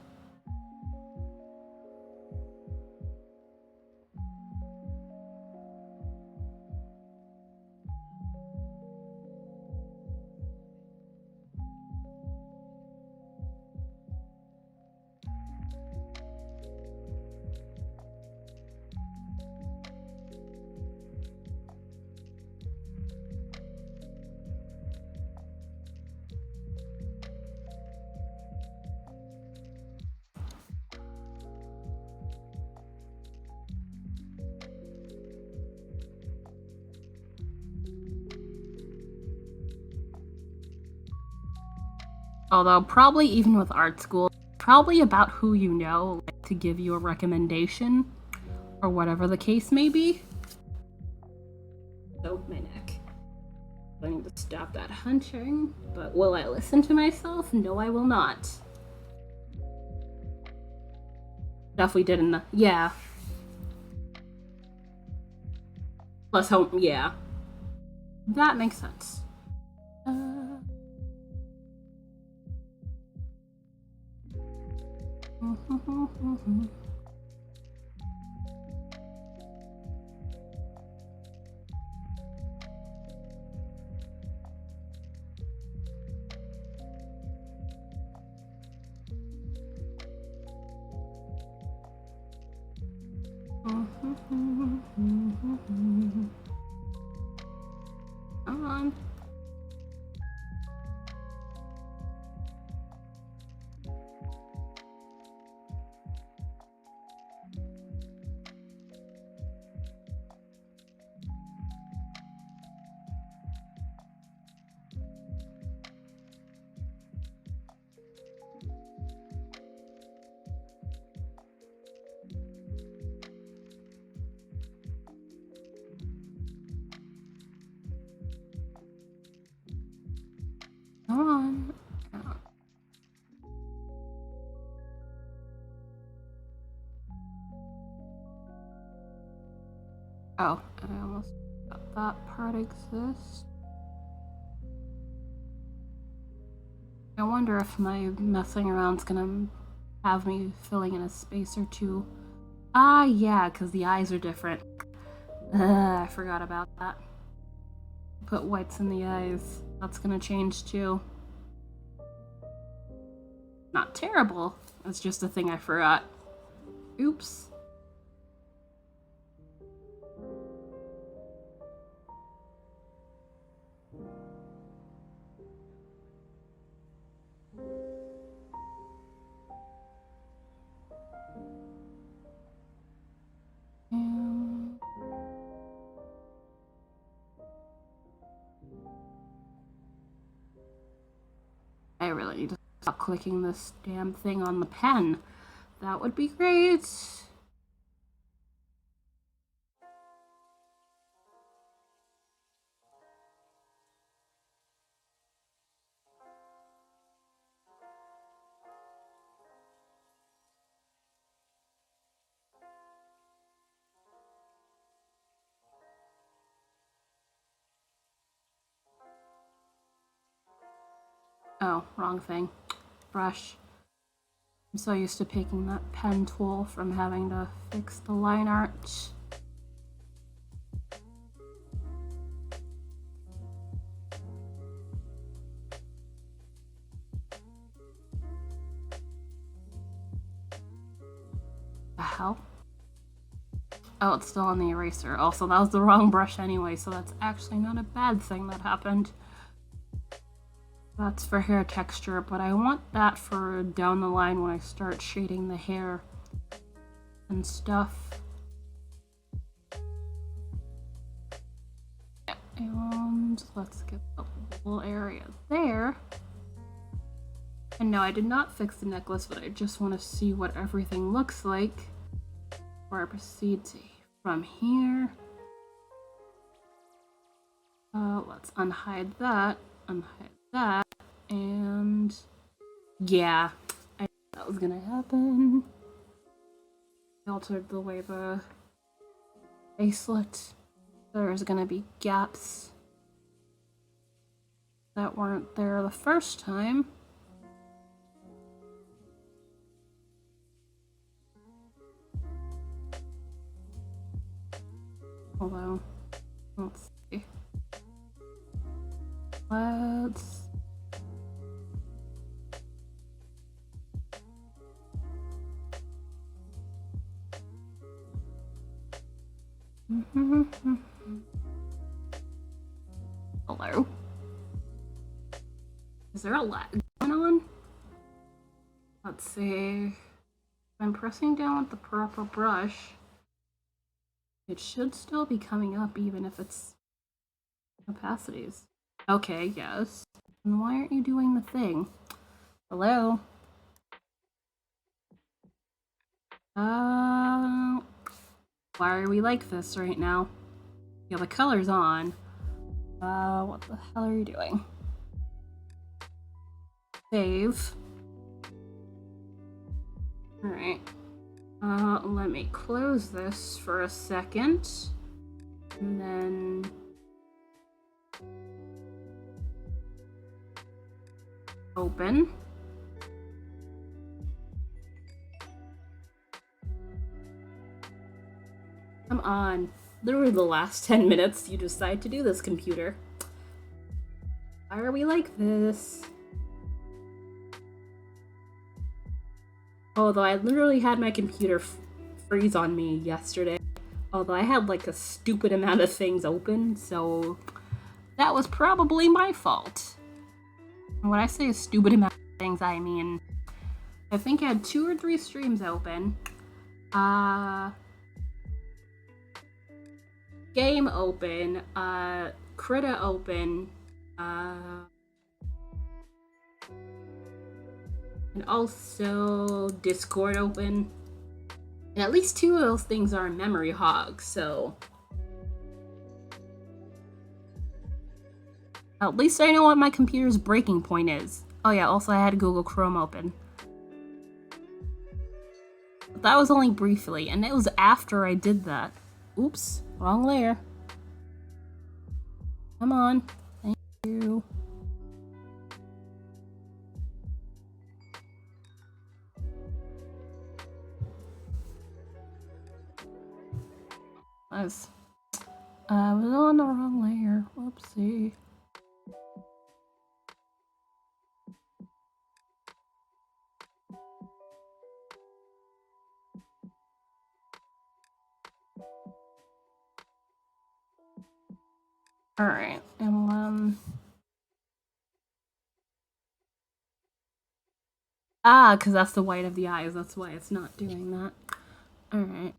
Speaker 1: Although, probably even with art school, probably about who you know, like, to give you a recommendation, or whatever the case may be. So, my neck. I need to stop that hunching, but will I listen to myself? No, I will not. Stuff we did in the... yeah. Plus home... yeah. That makes sense. Come on. Come on. Oh, I almost forgot that part exists. I wonder if my messing around's gonna have me filling in a space or two. Ah, yeah, because the eyes are different. I forgot about that. Put whites in the eyes. That's gonna change too. Not terrible. It's just a thing I forgot. Oops. I really need to stop clicking this damn thing on the pen. That would be great. Oh, wrong thing. Brush. I'm so used to picking that pen tool from having to fix the line art. The hell? Oh, it's still on the eraser. Also, that was the wrong brush anyway, so that's actually not a bad thing that happened. That's for hair texture, but I want that for down the line when I start shading the hair and stuff. And let's get the little area there. And no, I did not fix the necklace, but I just want to see what everything looks like before I proceed to from here. Let's unhide that, and yeah, I knew that was gonna happen. I altered the way the bracelet. There's gonna be gaps that weren't there the first time. Although, let's see. Let's... Hello? Is there a lag going on? Let's see. If I'm pressing down with the proper brush, it should still be coming up even if it's opacities. Okay, yes. And why aren't you doing the thing? Hello? Why are we like this right now? Yeah, the color's on. What the hell are you doing? Save. Alright. Let me close this for a second. And then... open. Come on. Literally the last 10 minutes you decide to do this, computer. Why are we like this? Although I literally had my computer freeze on me yesterday. Although I had like a stupid amount of things open, so that was probably my fault. And when I say a stupid amount of things, I mean I think I had 2 or 3 streams open. Game open, Krita open, and also Discord open. And at least 2 of those things are memory hogs, so at least I know what my computer's breaking point is. Oh yeah, also I had Google Chrome open. But that was only briefly, and it was after I did that. Oops, wrong layer. Come on. Thank you. I was on the wrong layer. Whoopsie. Alright, and because that's the white of the eyes, that's why it's not doing that. Alright.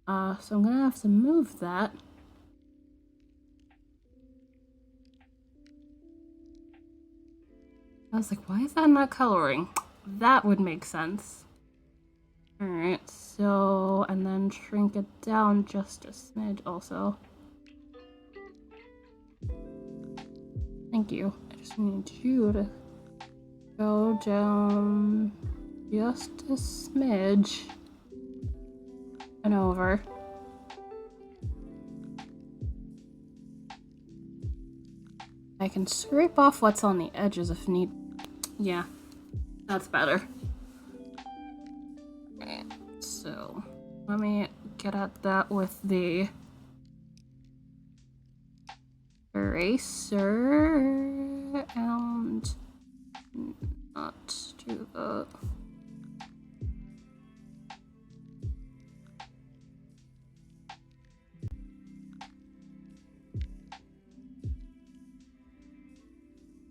Speaker 1: So I'm gonna have to move that. I was like, why is that not coloring? That would make sense. Alright, so, and then shrink it down just a smidge also. Thank you. I just need you to go down just a smidge and over. I can scrape off what's on the edges if need. Yeah, that's better. Right, so let me get at that with the eraser and not do that.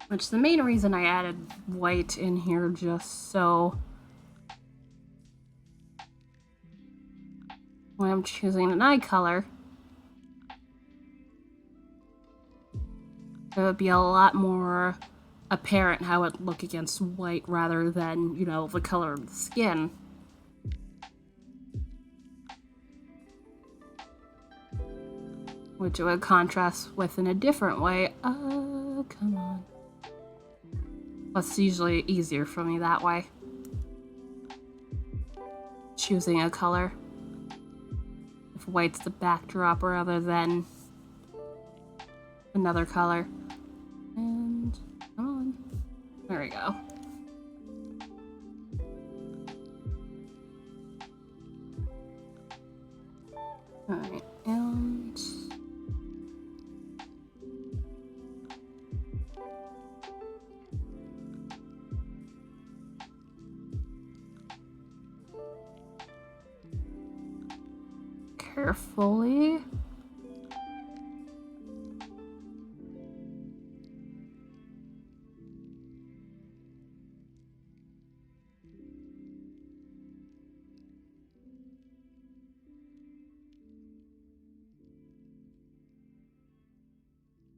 Speaker 1: Which the main reason I added white in here just so when I'm choosing an eye color, it would be a lot more apparent how it would look against white rather than, you know, the color of the skin. Which it would contrast with in a different way. Oh, come on. That's usually easier for me that way. Choosing a color. If white's the backdrop rather than another color. And come on. There we go. Alright, and carefully.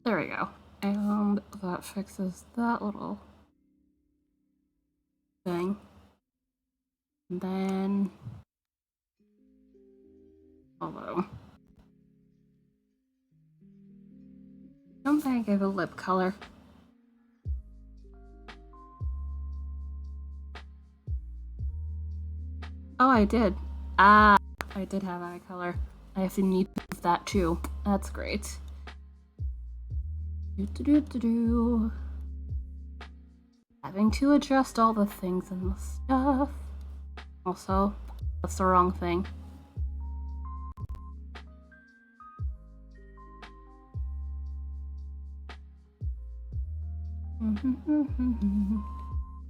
Speaker 1: There we go. And that fixes that little thing. And then, although I don't think I have a lip color. Oh, I did. Ah, I did have eye color. I have to need that too. That's great. Having to adjust all the things in the stuff. Also, that's the wrong thing.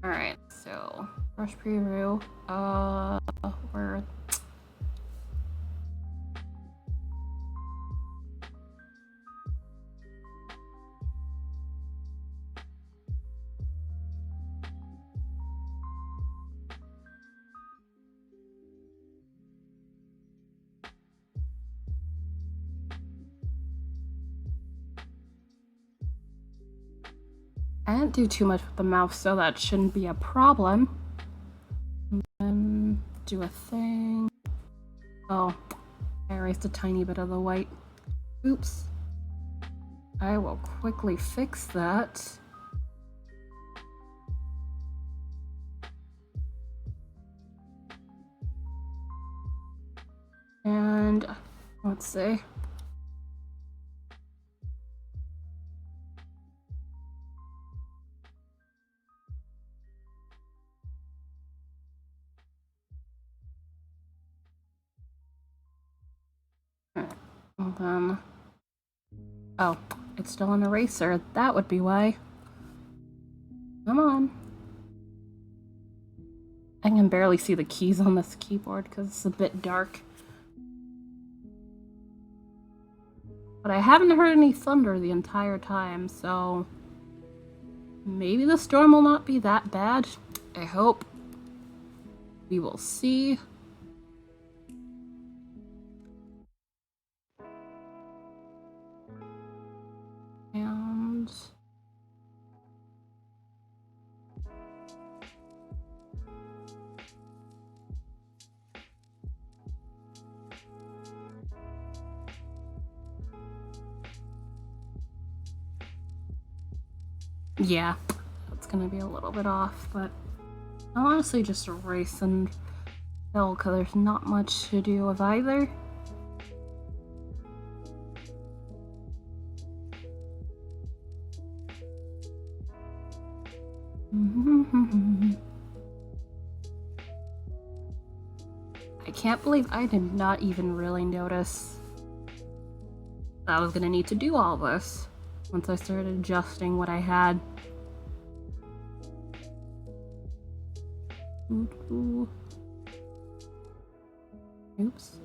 Speaker 1: Alright, so brush preview. Where I didn't do too much with the mouth, so that shouldn't be a problem. And then do a thing. Oh, I erased a tiny bit of the white. Oops. I will quickly fix that. And let's see. Well then, oh, it's still an eraser. That would be why. Come on. I can barely see the keys on this keyboard because it's a bit dark. But I haven't heard any thunder the entire time, so maybe the storm will not be that bad. I hope. We will see. And yeah, that's gonna be a little bit off, but I'll honestly just erase and fill because there's not much to do with either. I can't believe I did not even really notice that I was gonna need to do all this once I started adjusting what I had. Oops.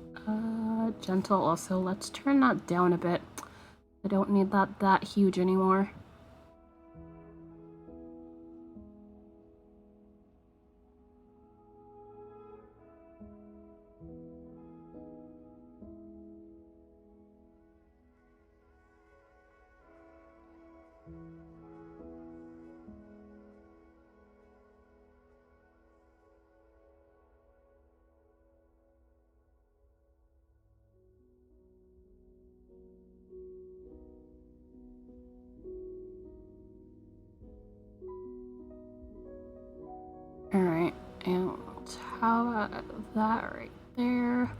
Speaker 1: Gentle also. Let's turn that down a bit. I don't need that huge anymore. Alright, and how about that right there?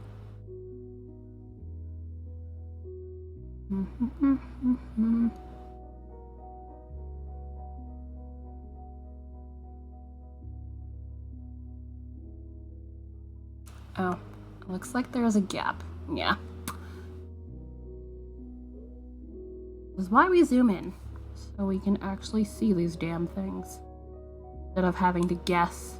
Speaker 1: Oh, looks like there's a gap. Yeah. This is why we zoom in, so we can actually see these damn things, instead of having to guess.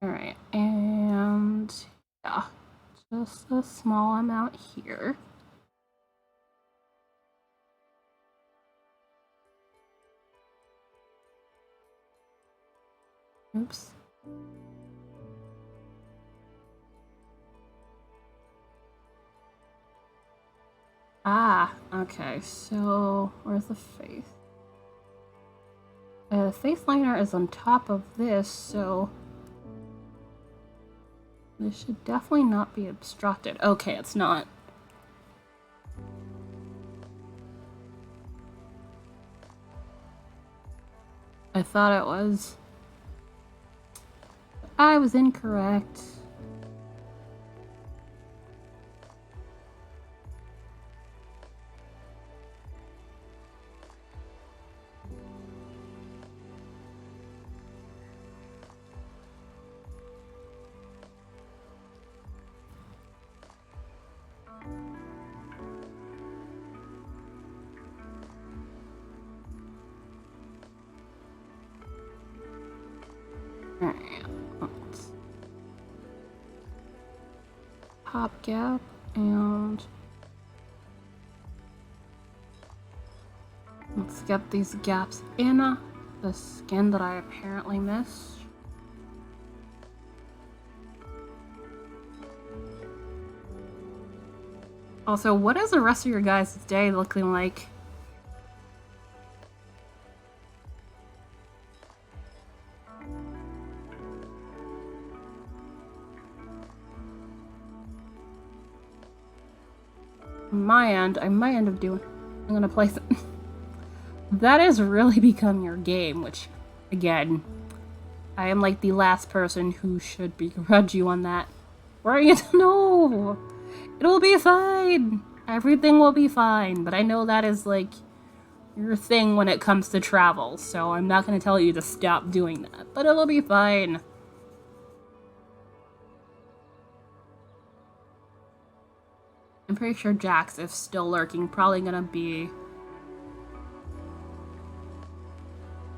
Speaker 1: Alright, and yeah, just a small amount here. Oops. Ah, okay, so where's the face? The face liner is on top of this, so this should definitely not be obstructed. Okay, it's not. I thought it was. I was incorrect. Alright, let's pop gap and Let's get these gaps in the skin that I apparently missed. Also, what is the rest of your guys' day looking like? My end, I might end up doing. I'm gonna place it. That has really become your game, which, again, I am like the last person who should begrudge you on that. Where are you? No! It'll be fine! Everything will be fine, but I know that is like your thing when it comes to travel, so I'm not gonna tell you to stop doing that, but it'll be fine. I'm pretty sure Jax, if still lurking, probably gonna be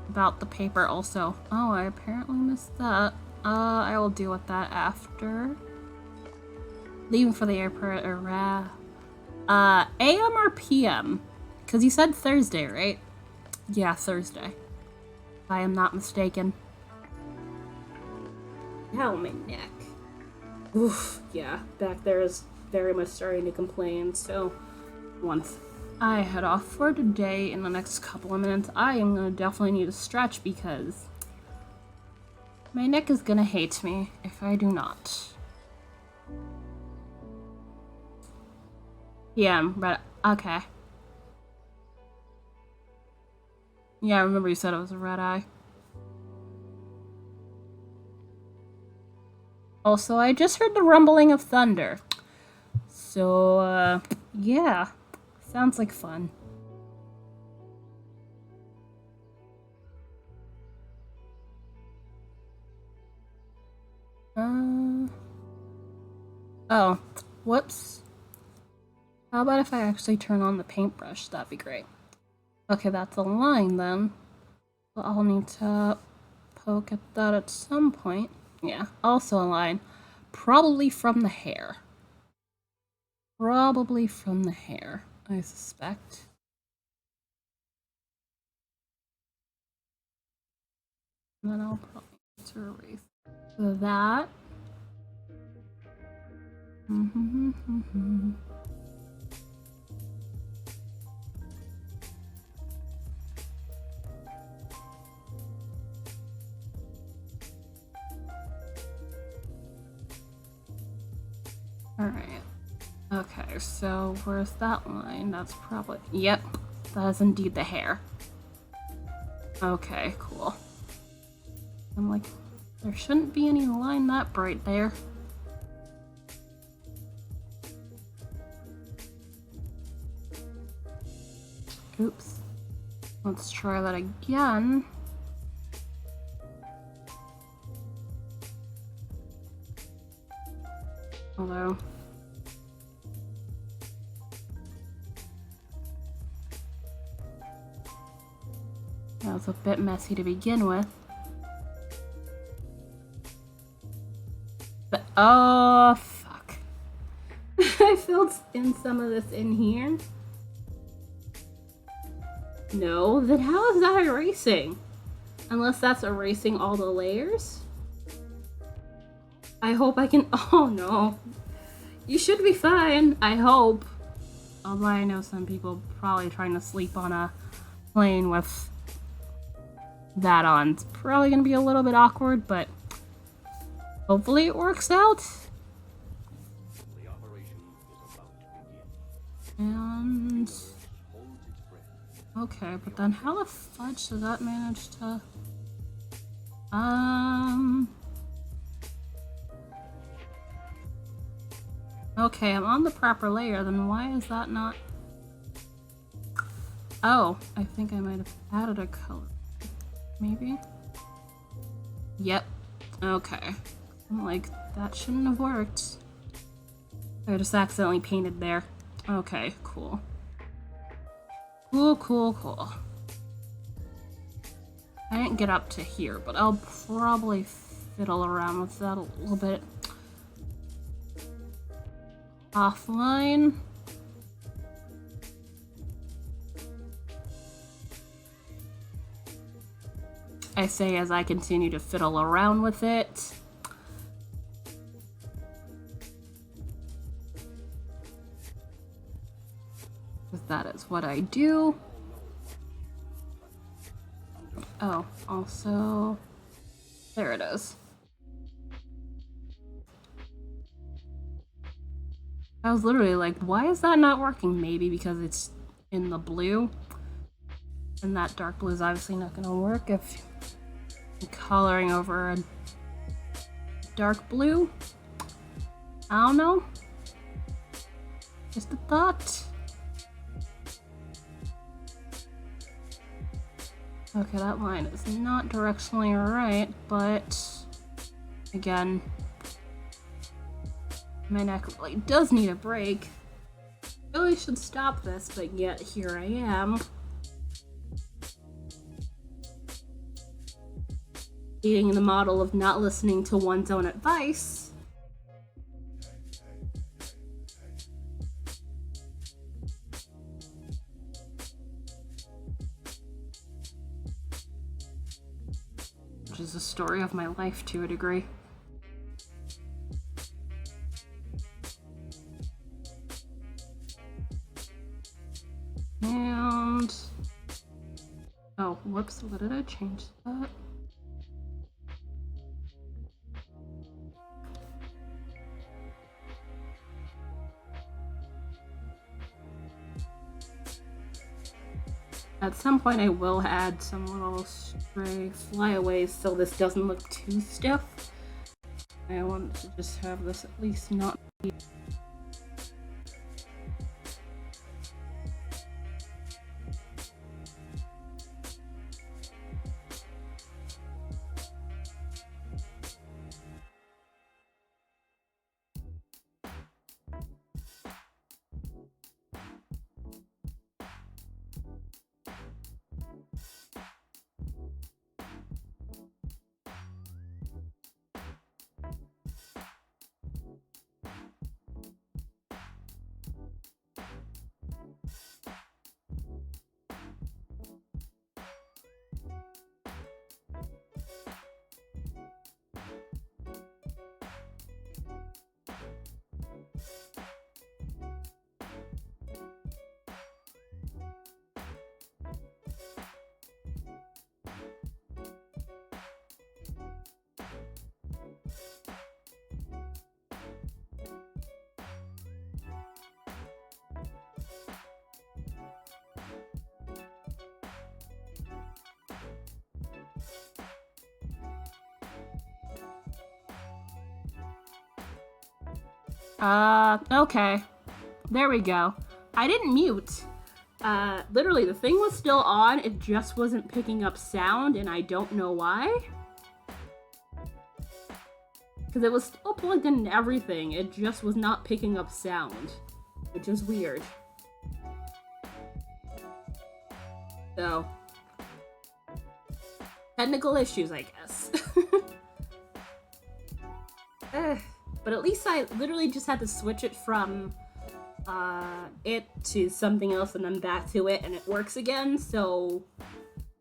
Speaker 1: about the paper also. Oh, I apparently missed that. I will deal with that after. Leaving for the airport, or AM or PM? Because you said Thursday, right? Yeah, Thursday. If I am not mistaken. Ow, my neck. Oof, yeah, back there is very much starting to complain, so once I head off for today in the next couple of minutes, I am gonna definitely need a stretch because my neck is gonna hate me if I do not. Yeah, but okay. Yeah, I remember you said it was a red eye. Also, I just heard the rumbling of thunder. So, yeah. Sounds like fun. Oh, whoops. How about if I actually turn on the paintbrush? That'd be great. Okay, that's a line then. So I'll need to poke at that at some point. Yeah, also a line. Probably from the hair. Probably from the hair, I suspect. And then I'll probably need to erase that. Alright. Okay, so where's that line? That's probably... Yep, that is indeed the hair. Okay, cool. I'm like, there shouldn't be any line that bright there. Oops. Let's try that again. Although... that was a bit messy to begin with. But, oh, fuck. I filled in some of this in here. No, then how is that erasing? Unless that's erasing all the layers? I hope I can... Oh, no. You should be fine, I hope. Although I know some people probably trying to sleep on a plane with that on. It's probably going to be a little bit awkward, but hopefully it works out. And... okay, but then how the fudge did that manage to... okay, I'm on the proper layer, then why is that not... oh, I think I might have added a color. Maybe? Yep. Okay. I'm like, that shouldn't have worked. I just accidentally painted there. Okay, cool. Cool. I didn't get up to here, but I'll probably fiddle around with that a little bit. Offline. I say as I continue to fiddle around with it. Because that is what I do. Oh, also, there it is. I was literally like, why is that not working? Maybe because it's in the blue. And that dark blue is obviously not going to work if I'm coloring over a dark blue. I don't know. Just a thought. Okay, that line is not directionally right, but again, my neck really does need a break. I really should stop this, but yet here I am. Eating the model of not listening to one's own advice. Which is the story of my life to a degree. And oh, whoops, what did I change that? At some point I will add some little stray flyaways so this doesn't look too stiff. I want to just have this at least not be okay. There we go. I didn't mute. Literally, the thing was still on, it just wasn't picking up sound, and I don't know why. Because it was still plugged in and everything, it just was not picking up sound. Which is weird. So, technical issues, I guess. But at least I literally just had to switch it from it to something else and then back to it, and it works again, so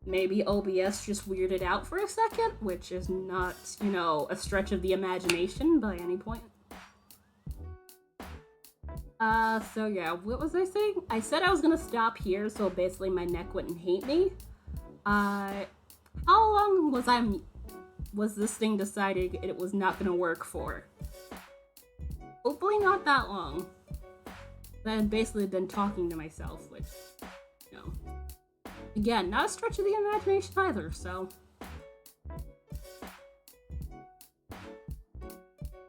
Speaker 1: maybe OBS just weirded out for a second, which is not, you know, a stretch of the imagination by any point. So yeah, what was I saying? I said I was gonna stop here, so basically my neck wouldn't hate me. How long was this thing decided it was not gonna work for? Hopefully not that long. Then basically been talking to myself, which, you know, again, not a stretch of the imagination either, so.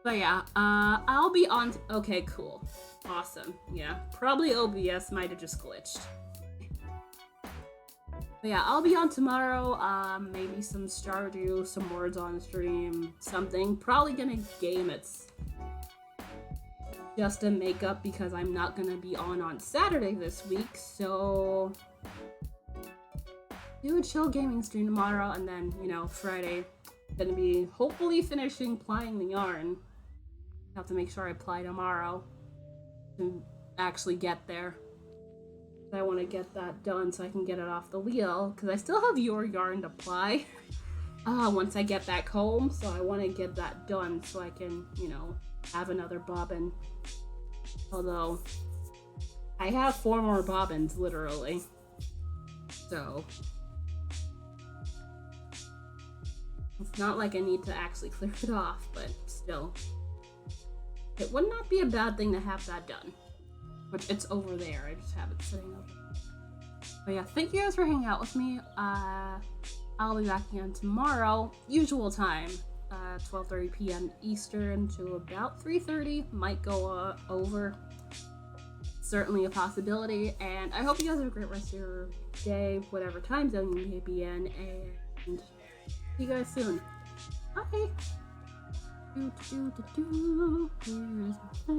Speaker 1: But yeah, I'll be on, okay, cool. Awesome, yeah. Probably OBS might have just glitched. But yeah, I'll be on tomorrow, maybe some Stardew, some words on stream, something. Probably gonna game it just to make up because I'm not gonna be on Saturday this week, so do a chill gaming stream tomorrow, and then, you know, Friday, gonna be hopefully finishing plying the yarn. Have to make sure I ply tomorrow to actually get there. I want to get that done so I can get it off the wheel, because I still have your yarn to ply. once I get back home, so I want to get that done so I can, you know, have another bobbin. Although, I have 4 more bobbins, literally. So, it's not like I need to actually clear it off, but still. It would not be a bad thing to have that done. Which, it's over there, I just have it sitting over there. But yeah, thank you guys for hanging out with me. I'll be back again tomorrow, usual time, 12:30 p.m. Eastern to about 3:30. Might go over. Certainly a possibility, and I hope you guys have a great rest of your day, whatever time zone you may be in, and see you guys soon. Bye! Here's my